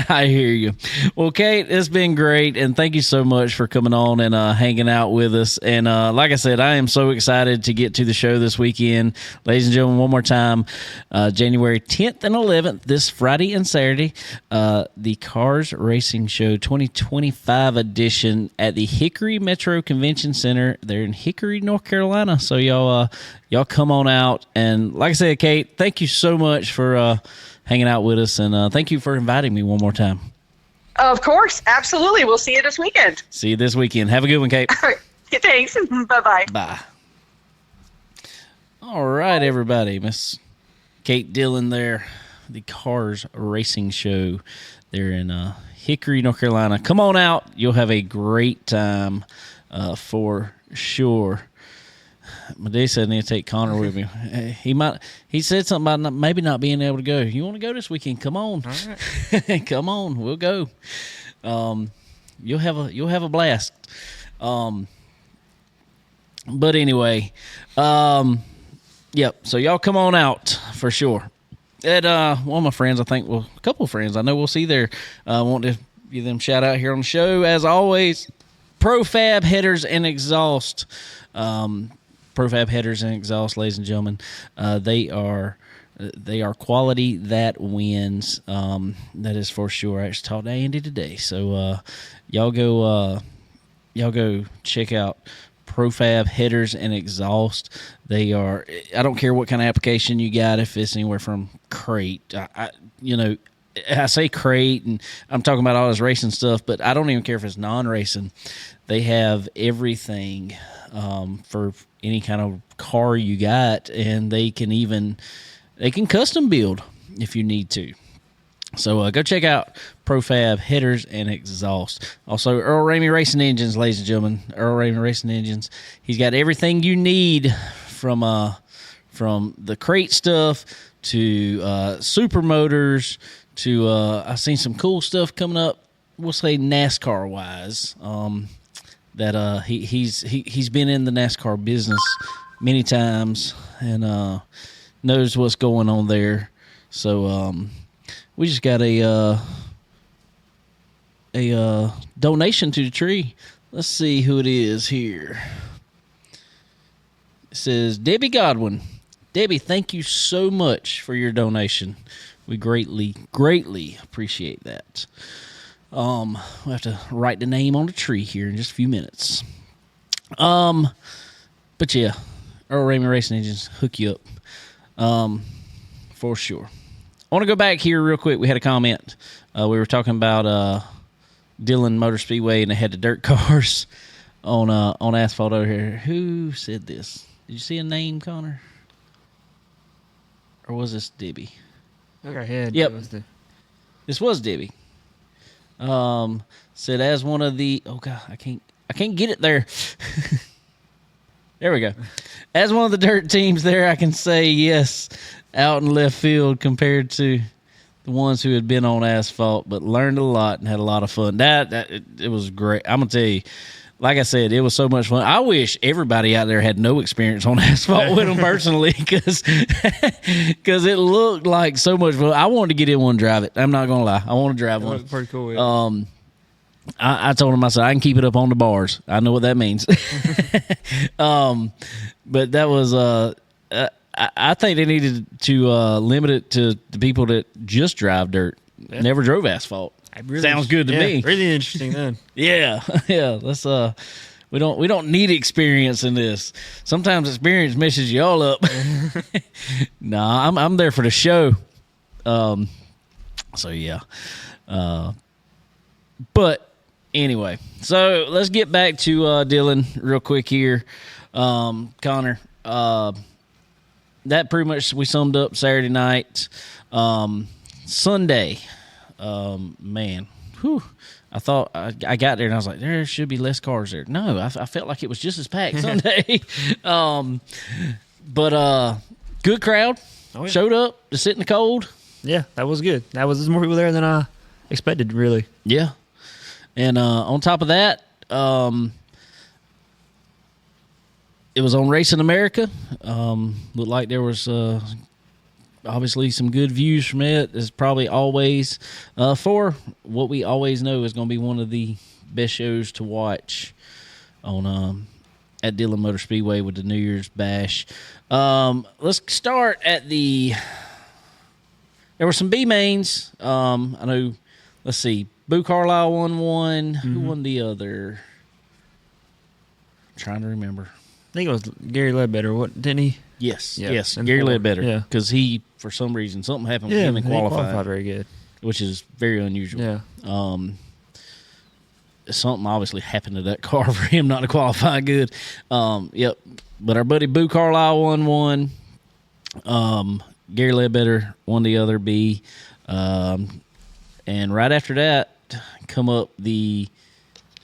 I hear you. Well, Kate, it's been great, and thank you so much for coming on and hanging out with us. And like I said, I am so excited to get to the show this weekend. Ladies and gentlemen, one more time, January 10th and 11th, this Friday and Saturday, the Cars Racing Show 2025 edition at the Hickory Metro Convention Center. They're in Hickory, North Carolina. So y'all come on out. And like I said, Kate, thank you so much for hanging out with us, and thank you for inviting me one more time. Of course, absolutely. We'll see you this weekend. See you this weekend. Have a good one, Kate. All right. Thanks. Bye-bye. Bye. All right, everybody. Miss Kate Dillon there, the Cars Racing Show there in Hickory, North Carolina. Come on out. You'll have a great time for sure. My dad said I need to take Connor with me. He said something about maybe not being able to go. You want to go this weekend? Come on. All right. Come on. We'll go. You'll have a blast. But anyway, yep. So y'all come on out for sure. And one of my friends, I think, a couple of friends I know we'll see there. Want to give them a shout out here on the show as always. Profab Headers and Exhaust. Profab Headers and Exhaust, ladies and gentlemen, they are quality that wins. That is for sure. I actually talked to Andy today, so y'all go check out Profab Headers and Exhaust. They are. I don't care what kind of application you got. If it's anywhere from crate, I say crate, and I'm talking about all this racing stuff, but I don't even care if it's non-racing. They have everything for any kind of car you got, and they can custom build if you need to. So go check out Profab Headers and Exhaust. Also, Earl Ramey Racing Engines, ladies and gentlemen. Earl Ramey Racing Engines. He's got everything you need from the crate stuff to super motors to I've seen some cool stuff coming up. We'll say NASCAR wise. That he's been in the NASCAR business many times and knows what's going on there. So we just got a a donation to the tree. Let's see who it is here. It says Debbie Godwin. Debbie, thank you so much for your donation. We greatly appreciate that. We'll have to write the name on the tree here in just a few minutes. But yeah, Earl Raymond Racing Engines hook you up, for sure. I want to go back here real quick. We had a comment. We were talking about Dillon Motor Speedway, and they had the dirt cars on asphalt over here. Who said this? Did you see a name, Connor? Or was this Debbie? Overhead. Yep. This was Debbie. Said as one of the I can't get it there. There we go. As one of the dirt teams there, I can say yes, out in left field compared to the ones who had been on asphalt, but learned a lot and had a lot of fun. It was great. I'm gonna tell you, like I said, it was so much fun. I wish everybody out there had no experience on asphalt with them personally, because it looked like so much fun. I wanted to get in one and drive it. I'm not gonna lie, I want to drive one. Pretty cool. Yeah. I told him, I said, I can keep it up on the bars. I know what that means. But that was I think they needed to limit it to the people that just drive dirt, never drove asphalt. Really sounds good to me. Really interesting then. Yeah. Let's we don't need experience in this. Sometimes experience messes you all up. Nah, I'm there for the show. So yeah. But anyway, so let's get back to Dillon real quick here. Connor, that pretty much we summed up Saturday night. Sunday, man, whew, I thought I got there and I was like, there should be less cars there. No, I felt like it was just as packed Sunday. But good crowd. Oh, yeah. Showed up to sit in the cold. Yeah, that was good. There's more people there than I expected, really. Yeah. And on top of that, it was on Racing America. Looked like there was obviously some good views from it. It's probably always, for what we always know is going to be one of the best shows to watch on at Dillon Motor Speedway with the New Year's Bash. Let's start at the... There were some B mains. I know, let's see, Boo Carlisle won one. Mm-hmm. Who won the other? I'm trying to remember. I think it was Gary Ledbetter, didn't he? Yes, yeah. Yes, Gary Ledbetter. Yeah, because he, for some reason, something happened with him in qualifying. He qualified very good, which is very unusual. Yeah. Something obviously happened to that car for him not to qualify good. Yep. But our buddy Boo Carlisle won one. Gary Ledbetter won the other B. And right after that, come up the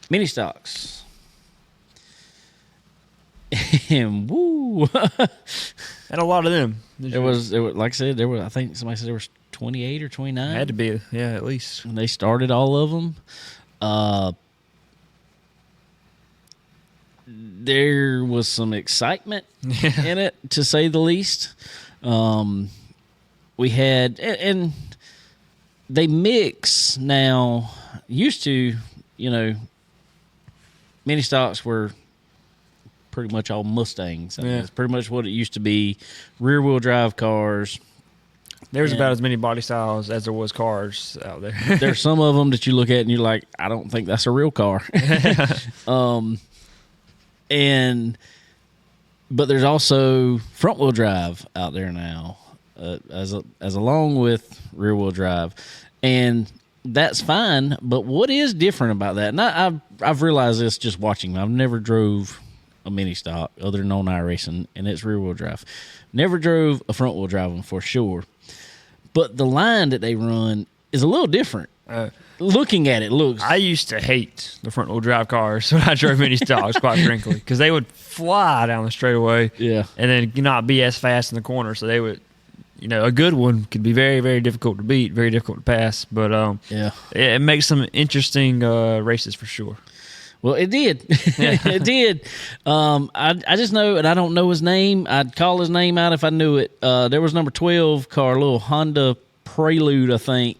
mini stocks. And woo! And a lot of them. There was, like I said, I think somebody said there was 28 or 29. Had to be, yeah, at least. And they started all of them. There was some excitement in it, to say the least. We had, and they mix now. Used to, mini stocks were pretty much all Mustangs. I mean, it's pretty much what it used to be. Rear wheel drive cars. There's about as many body styles as there was cars out there. There's some of them that you look at and you're like, I don't think that's a real car. But there's also front wheel drive out there now, as along with rear wheel drive, and that's fine. But what is different about that? And I've realized this just watching. I've never drove a mini stock other than on iRacing, and it's rear wheel drive. Never drove a front wheel drive one for sure. But the line that they run is a little different. Looking at it, looks. I used to hate the front wheel drive cars when I drove mini stocks, quite frankly, because they would fly down the straightaway, and then not be as fast in the corner. So they would, a good one could be very, very difficult to beat, very difficult to pass. But it makes some interesting races for sure. Well, it did. It did. I just know, and I don't know his name. I'd call his name out if I knew it. There was number 12 car, a little Honda Prelude, I think.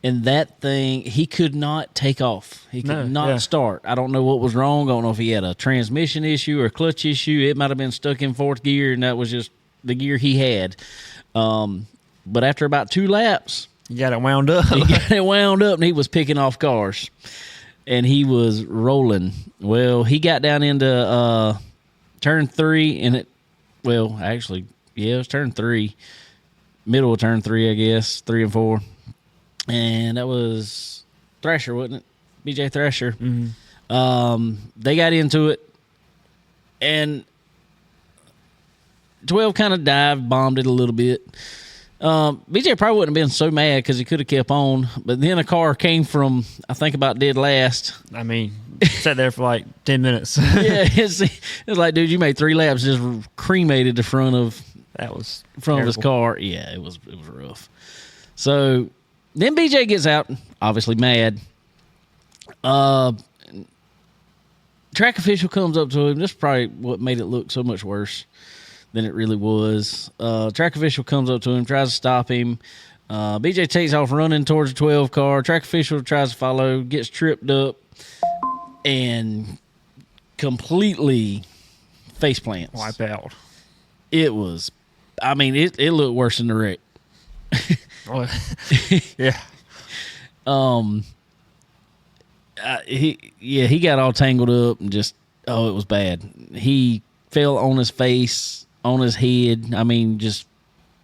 And that thing, he could not take off. He could not start. I don't know what was wrong. I don't know if he had a transmission issue or a clutch issue. It might have been stuck in fourth gear, and that was just the gear he had. But after about 2 laps, you got it wound up. And he was picking off cars. And he was rolling. Well, he got down into turn 3, and it was turn 3. Middle of turn 3, I guess, 3 and 4. And that was Thrasher, wasn't it? BJ Thrasher. Mm-hmm. They got into it, and 12 kind of bombed it a little bit. BJ probably wouldn't have been so mad because he could have kept on, but then a car came from, I think, about dead last. I mean, sat there for like 10 minutes. Yeah, it's like, dude, you made 3 laps, just cremated the front of his car. Yeah, it was rough. So then BJ gets out, obviously mad. Track official comes up to him. This is probably what made it look so much worse than it really was. Track official comes up to him, tries to stop him. BJ takes off running towards the 12 car. Track official tries to follow, gets tripped up, and completely face plants. Wipe out. It was, I mean, it looked worse than the wreck. Yeah. He got all tangled up and just, it was bad. He fell on his face, on his head. I mean, just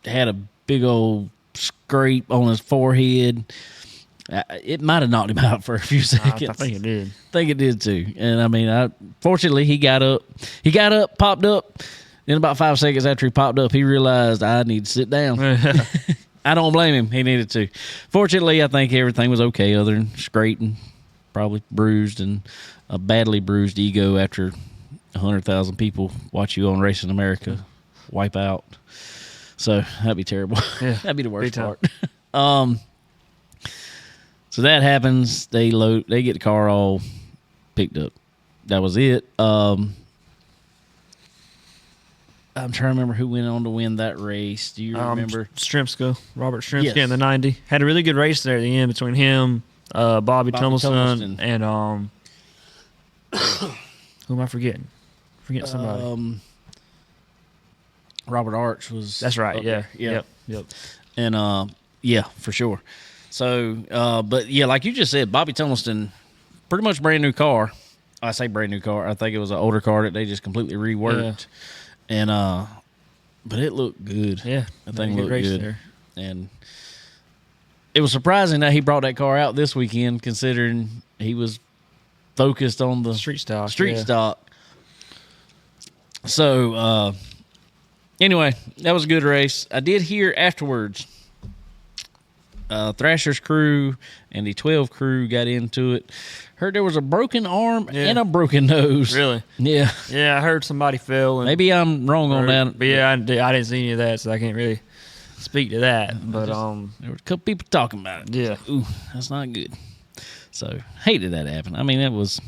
had a big old scrape on his forehead. It might have knocked him out for a few seconds. I think it did. I think it did too. And I mean, fortunately, he got up. He got up, popped up. Then about 5 seconds after he popped up, he realized, I need to sit down. I don't blame him. He needed to. Fortunately, I think everything was okay other than scraping, probably bruised, and a badly bruised ego after 100,000 people watch you on Racing America wipe out. So that'd be terrible. Yeah, that'd be the worst part. So that happens. They get the car all picked up. That was it. I'm trying to remember who went on to win that race. Do you remember? Strimska, Robert Strimska in the 90. Had a really good race there at the end between him, Bobby Tummelson, and who am I forgetting? Forgetting somebody. Robert Arch was. That's right. Yeah. Yep. And yeah, for sure. So, but yeah, like you just said, Bobby Tummelson, pretty much brand new car. I say brand new car. I think it was an older car that they just completely reworked. And but it looked good. Yeah, that thing looked good. There. And it was surprising that he brought that car out this weekend, considering he was focused on the street stock. So anyway, that was a good race. I did hear afterwards, Thrasher's crew and the 12 crew got into it. Heard there was a broken arm and a broken nose. Really? Yeah. Yeah, I heard somebody fell. And maybe I'm wrong on that. But yeah, I didn't see any of that, so I can't really speak to that. But there were a couple people talking about it. Yeah. Ooh, that's not good. So hated that happen. I mean, it was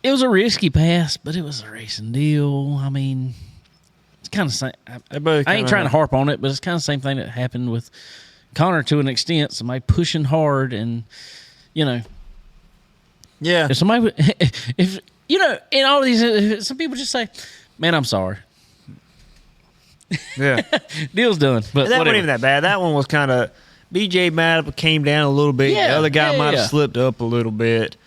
a risky pass, but it was a racing deal. I mean, it's kind of same. I ain't trying to harp on it, but it's kind of the same thing that happened with Connor to an extent. Somebody pushing hard, and yeah, if somebody, if in all of these, some people just say, "Man, I'm sorry." Yeah, deal's done. But that wasn't even that bad. That one was kind of BJ might came down a little bit. Yeah, the other guy might have slipped up a little bit.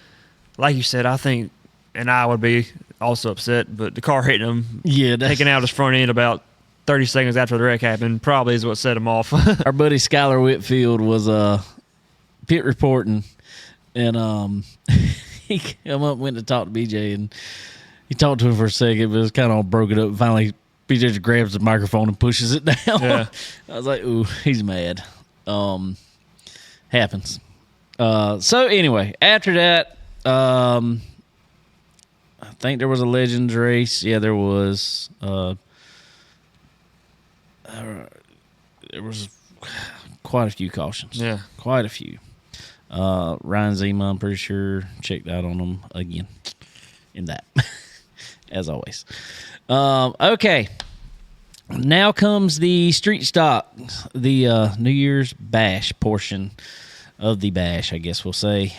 Like you said, I think, and I would be also upset, but the car hitting him, taking out his front end about 30 seconds after the wreck happened probably is what set him off. Our buddy Skylar Whitfield was pit reporting, and he came up, went to talk to BJ, and he talked to him for a second, but it was kind of all broken up. Finally, BJ just grabs the microphone and pushes it down. Yeah. I was like, ooh, he's mad. Happens. So anyway, after that, I think there was a Legends race. Yeah, there was. There was quite a few cautions. Yeah. Quite a few. Ryan Zima, I'm pretty sure, checked out on them again in that, as always. Okay. Now comes the street stock, the New Year's bash portion of the bash, I guess we'll say.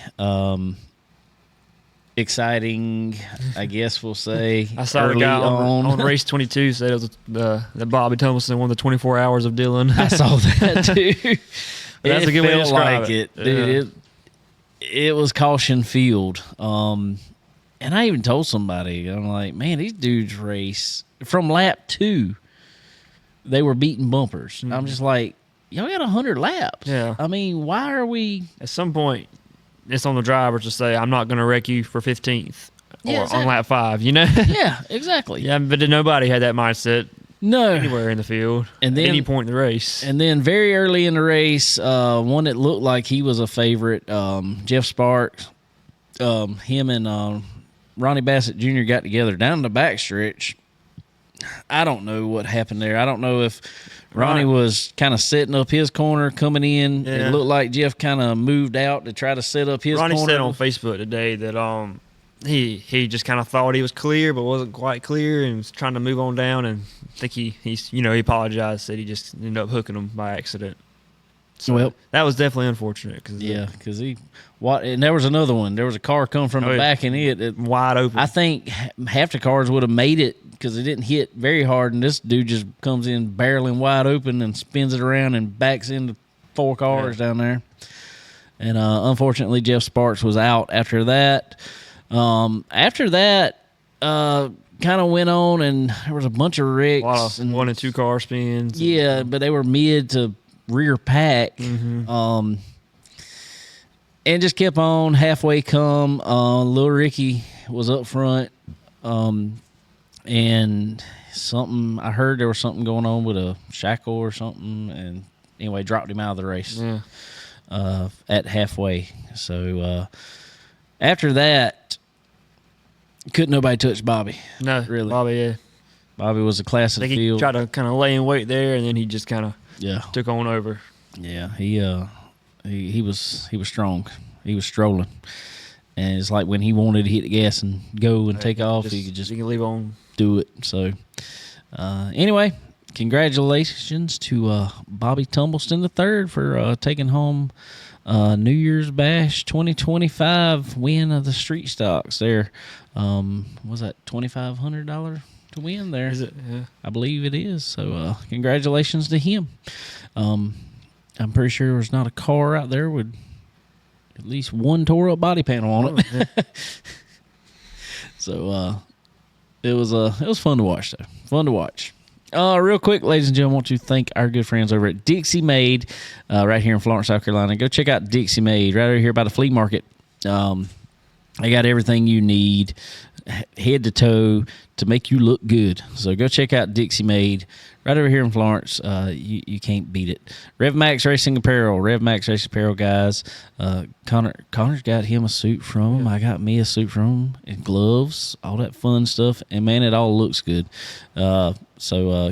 Exciting, I guess we'll say. I saw the guy on race 22 said it was that Bobby Tumbleson won the 24 hours of Dillon. I saw that too. That's a good way to describe it, dude. It was caution field. And I even told somebody, I'm like, man, these dudes race from lap 2. They were beating bumpers. Mm-hmm. I'm just like, y'all got 100 laps. Yeah. I mean, why are we? At some point, it's on the driver to say, I'm not going to wreck you for 15th or on lap 5, you know? Yeah, exactly. Yeah, but nobody had that mindset anywhere in the field and then, at any point in the race. And then very early in the race, one that looked like he was a favorite, Jeff Sparks, him and Ronnie Bassett Jr. got together down the backstretch. I don't know what happened there. I don't know if Ronnie was kind of setting up his corner coming in. Yeah. It looked like Jeff kind of moved out to try to set up his corner. Ronnie said on Facebook today that he just kind of thought he was clear but wasn't quite clear and was trying to move on down, and I think he apologized, said he just ended up hooking him by accident. So that was definitely unfortunate. Because and there was another one. There was a car coming from the back, and it wide open. I think half the cars would have made it because it didn't hit very hard, and this dude just comes in barreling wide open and spins it around and backs into 4 cars down there. And unfortunately, Jeff Sparks was out after that. After that, kind of went on, and there was a bunch of wrecks. A lot of 1 and 2 car spins. Yeah, but they were mid to rear pack. Mm-hmm. And just kept on. Halfway come, Lil Ricky was up front, and I heard there was something going on with a shackle or something, and anyway, dropped him out of the race at halfway. So after that, couldn't nobody touch Bobby. No, really. Bobby was a class of the field. He tried to kind of lay in wait there, and then he just kind of took on over. Yeah, he was strong. He was strolling, and it's like when he wanted to hit the gas and go and take off, he could leave on, do it. So anyway, congratulations to Bobby Tumbleston III for taking home New Year's Bash 2025 win of the street stocks. There was that $2,500 to win there. Is it? Yeah. I believe it is. So congratulations to him. I'm pretty sure there's not a car out there with at least one tore up body panel on it. So it was fun to watch though. Fun to watch. Real quick, ladies and gentlemen, I want to thank our good friends over at Dixie Made right here in Florence, South Carolina. Go check out Dixie Made right over here by the flea market. They got everything you need, head to toe, to make you look good. So go check out Dixie Made right over here in Florence. You can't beat it. RevMax Racing Apparel, guys. Connor's got him a suit from him. I got me a suit from him, and gloves, all that fun stuff. And man, it all looks good. So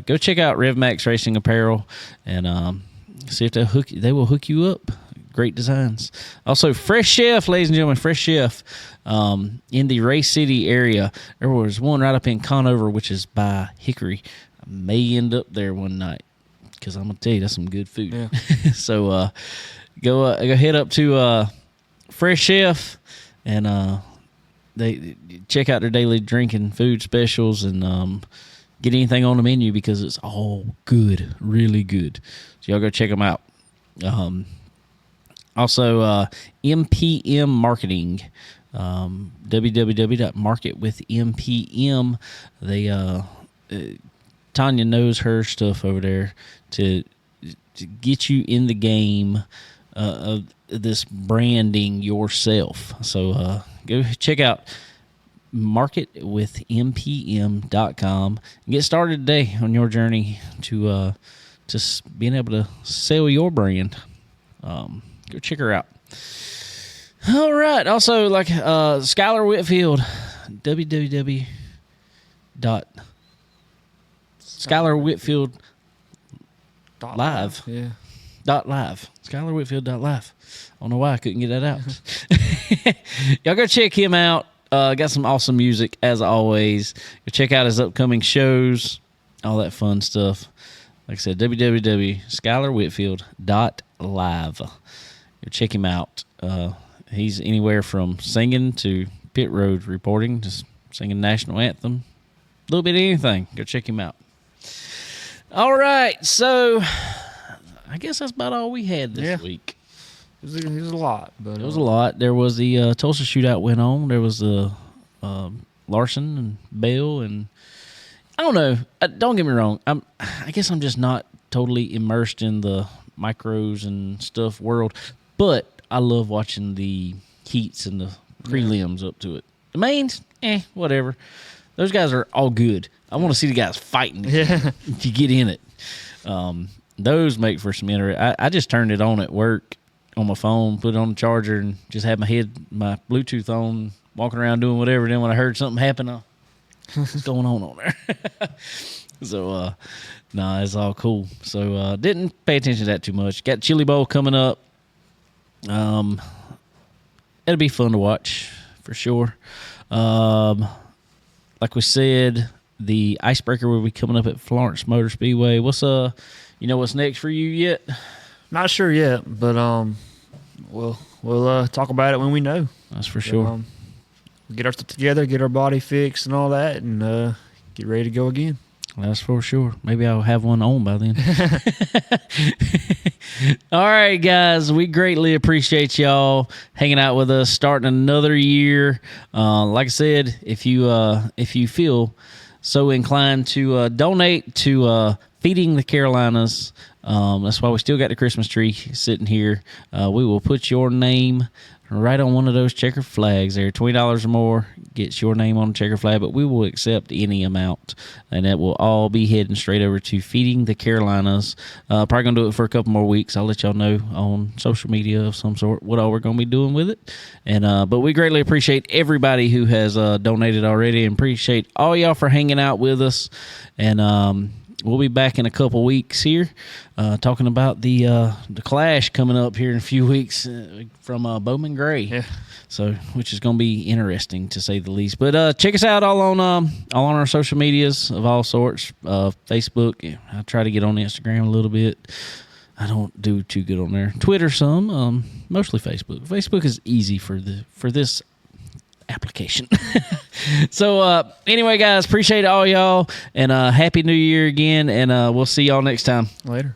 go check out RevMax Racing Apparel and see if they will hook you up. Great designs. Also, Fresh Chef, ladies and gentlemen, Fresh Chef in the Ray City area. There was one right up in Conover, which is by Hickory. I may end up there one night because I'm going to tell you, that's some good food. Yeah. So go head up to Fresh Chef and they check out their daily drinking food specials and get anything on the menu because it's all good, really good. So y'all go check them out. Also, MPM Marketing, www.marketwithmpm. They Tanya knows her stuff over there to get you in the game of this branding yourself. So go check out marketwithmpm.com and get started today on your journey to just being able to sell your brand. Go check her out. All right. Also, like Skylar Whitfield, www.SkylarWhitfield.live. Yeah. .live. SkylarWhitfield.live. I don't know why I couldn't get that out. Y'all go check him out. Got some awesome music, as always. Go check out his upcoming shows. all that fun stuff. Like I said, www.skylarwhitfield.live. You check him out. He's anywhere from singing to pit road reporting, just singing national anthem, a little bit of anything. Go check him out. All right, so I guess that's about all we had this week. It was a lot. But, it was a lot. There was the Tulsa shootout went on. There was the Larson and Bell, and I don't know. Don't get me wrong. I guess I'm just not totally immersed in the micros and stuff world, but I love watching the heats and the prelims up to it. The mains, whatever. Those guys are all good. I want to see the guys fighting to get in it. Those make for some interest. I just turned it on at work on my phone, put it on the charger, and just had my Bluetooth on, walking around doing whatever. Then when I heard something happen, what's going on there? So, it's all cool. So, didn't pay attention to that too much. Got Chili Bowl coming up. It'll be fun to watch for sure. Like we said, the icebreaker will be coming up at Florence Motor Speedway. What's next for you yet? Not sure yet, but we'll talk about it when we know. That's for sure. Get our stuff together, get our body fixed and all that, and get ready to go again. That's for sure. Maybe I'll have one on by then. All right, guys. We greatly appreciate y'all hanging out with us, starting another year. Like I said, if you feel so inclined to donate to Feeding the Carolinas, that's why we still got the Christmas tree sitting here. We will put your name right on one of those checker flags there. $20 or more gets your name on the checker flag, but we will accept any amount, and that will all be heading straight over to Feeding the Carolinas. Probably going to do it for a couple more weeks. I'll let y'all know on social media of some sort what all we're going to be doing with it. And but we greatly appreciate everybody who has donated already, and appreciate all y'all for hanging out with us. And we'll be back in a couple weeks here talking about the Clash coming up here in a few weeks from Bowman Gray. Yeah. So, which is going to be interesting to say the least. But check us out all on our social medias of all sorts. Facebook. I try to get on Instagram a little bit. I don't do too good on there. Twitter some. Mostly Facebook. Facebook is easy for this application. So anyway, guys, appreciate all y'all, and happy new year again, and we'll see y'all next time. Later.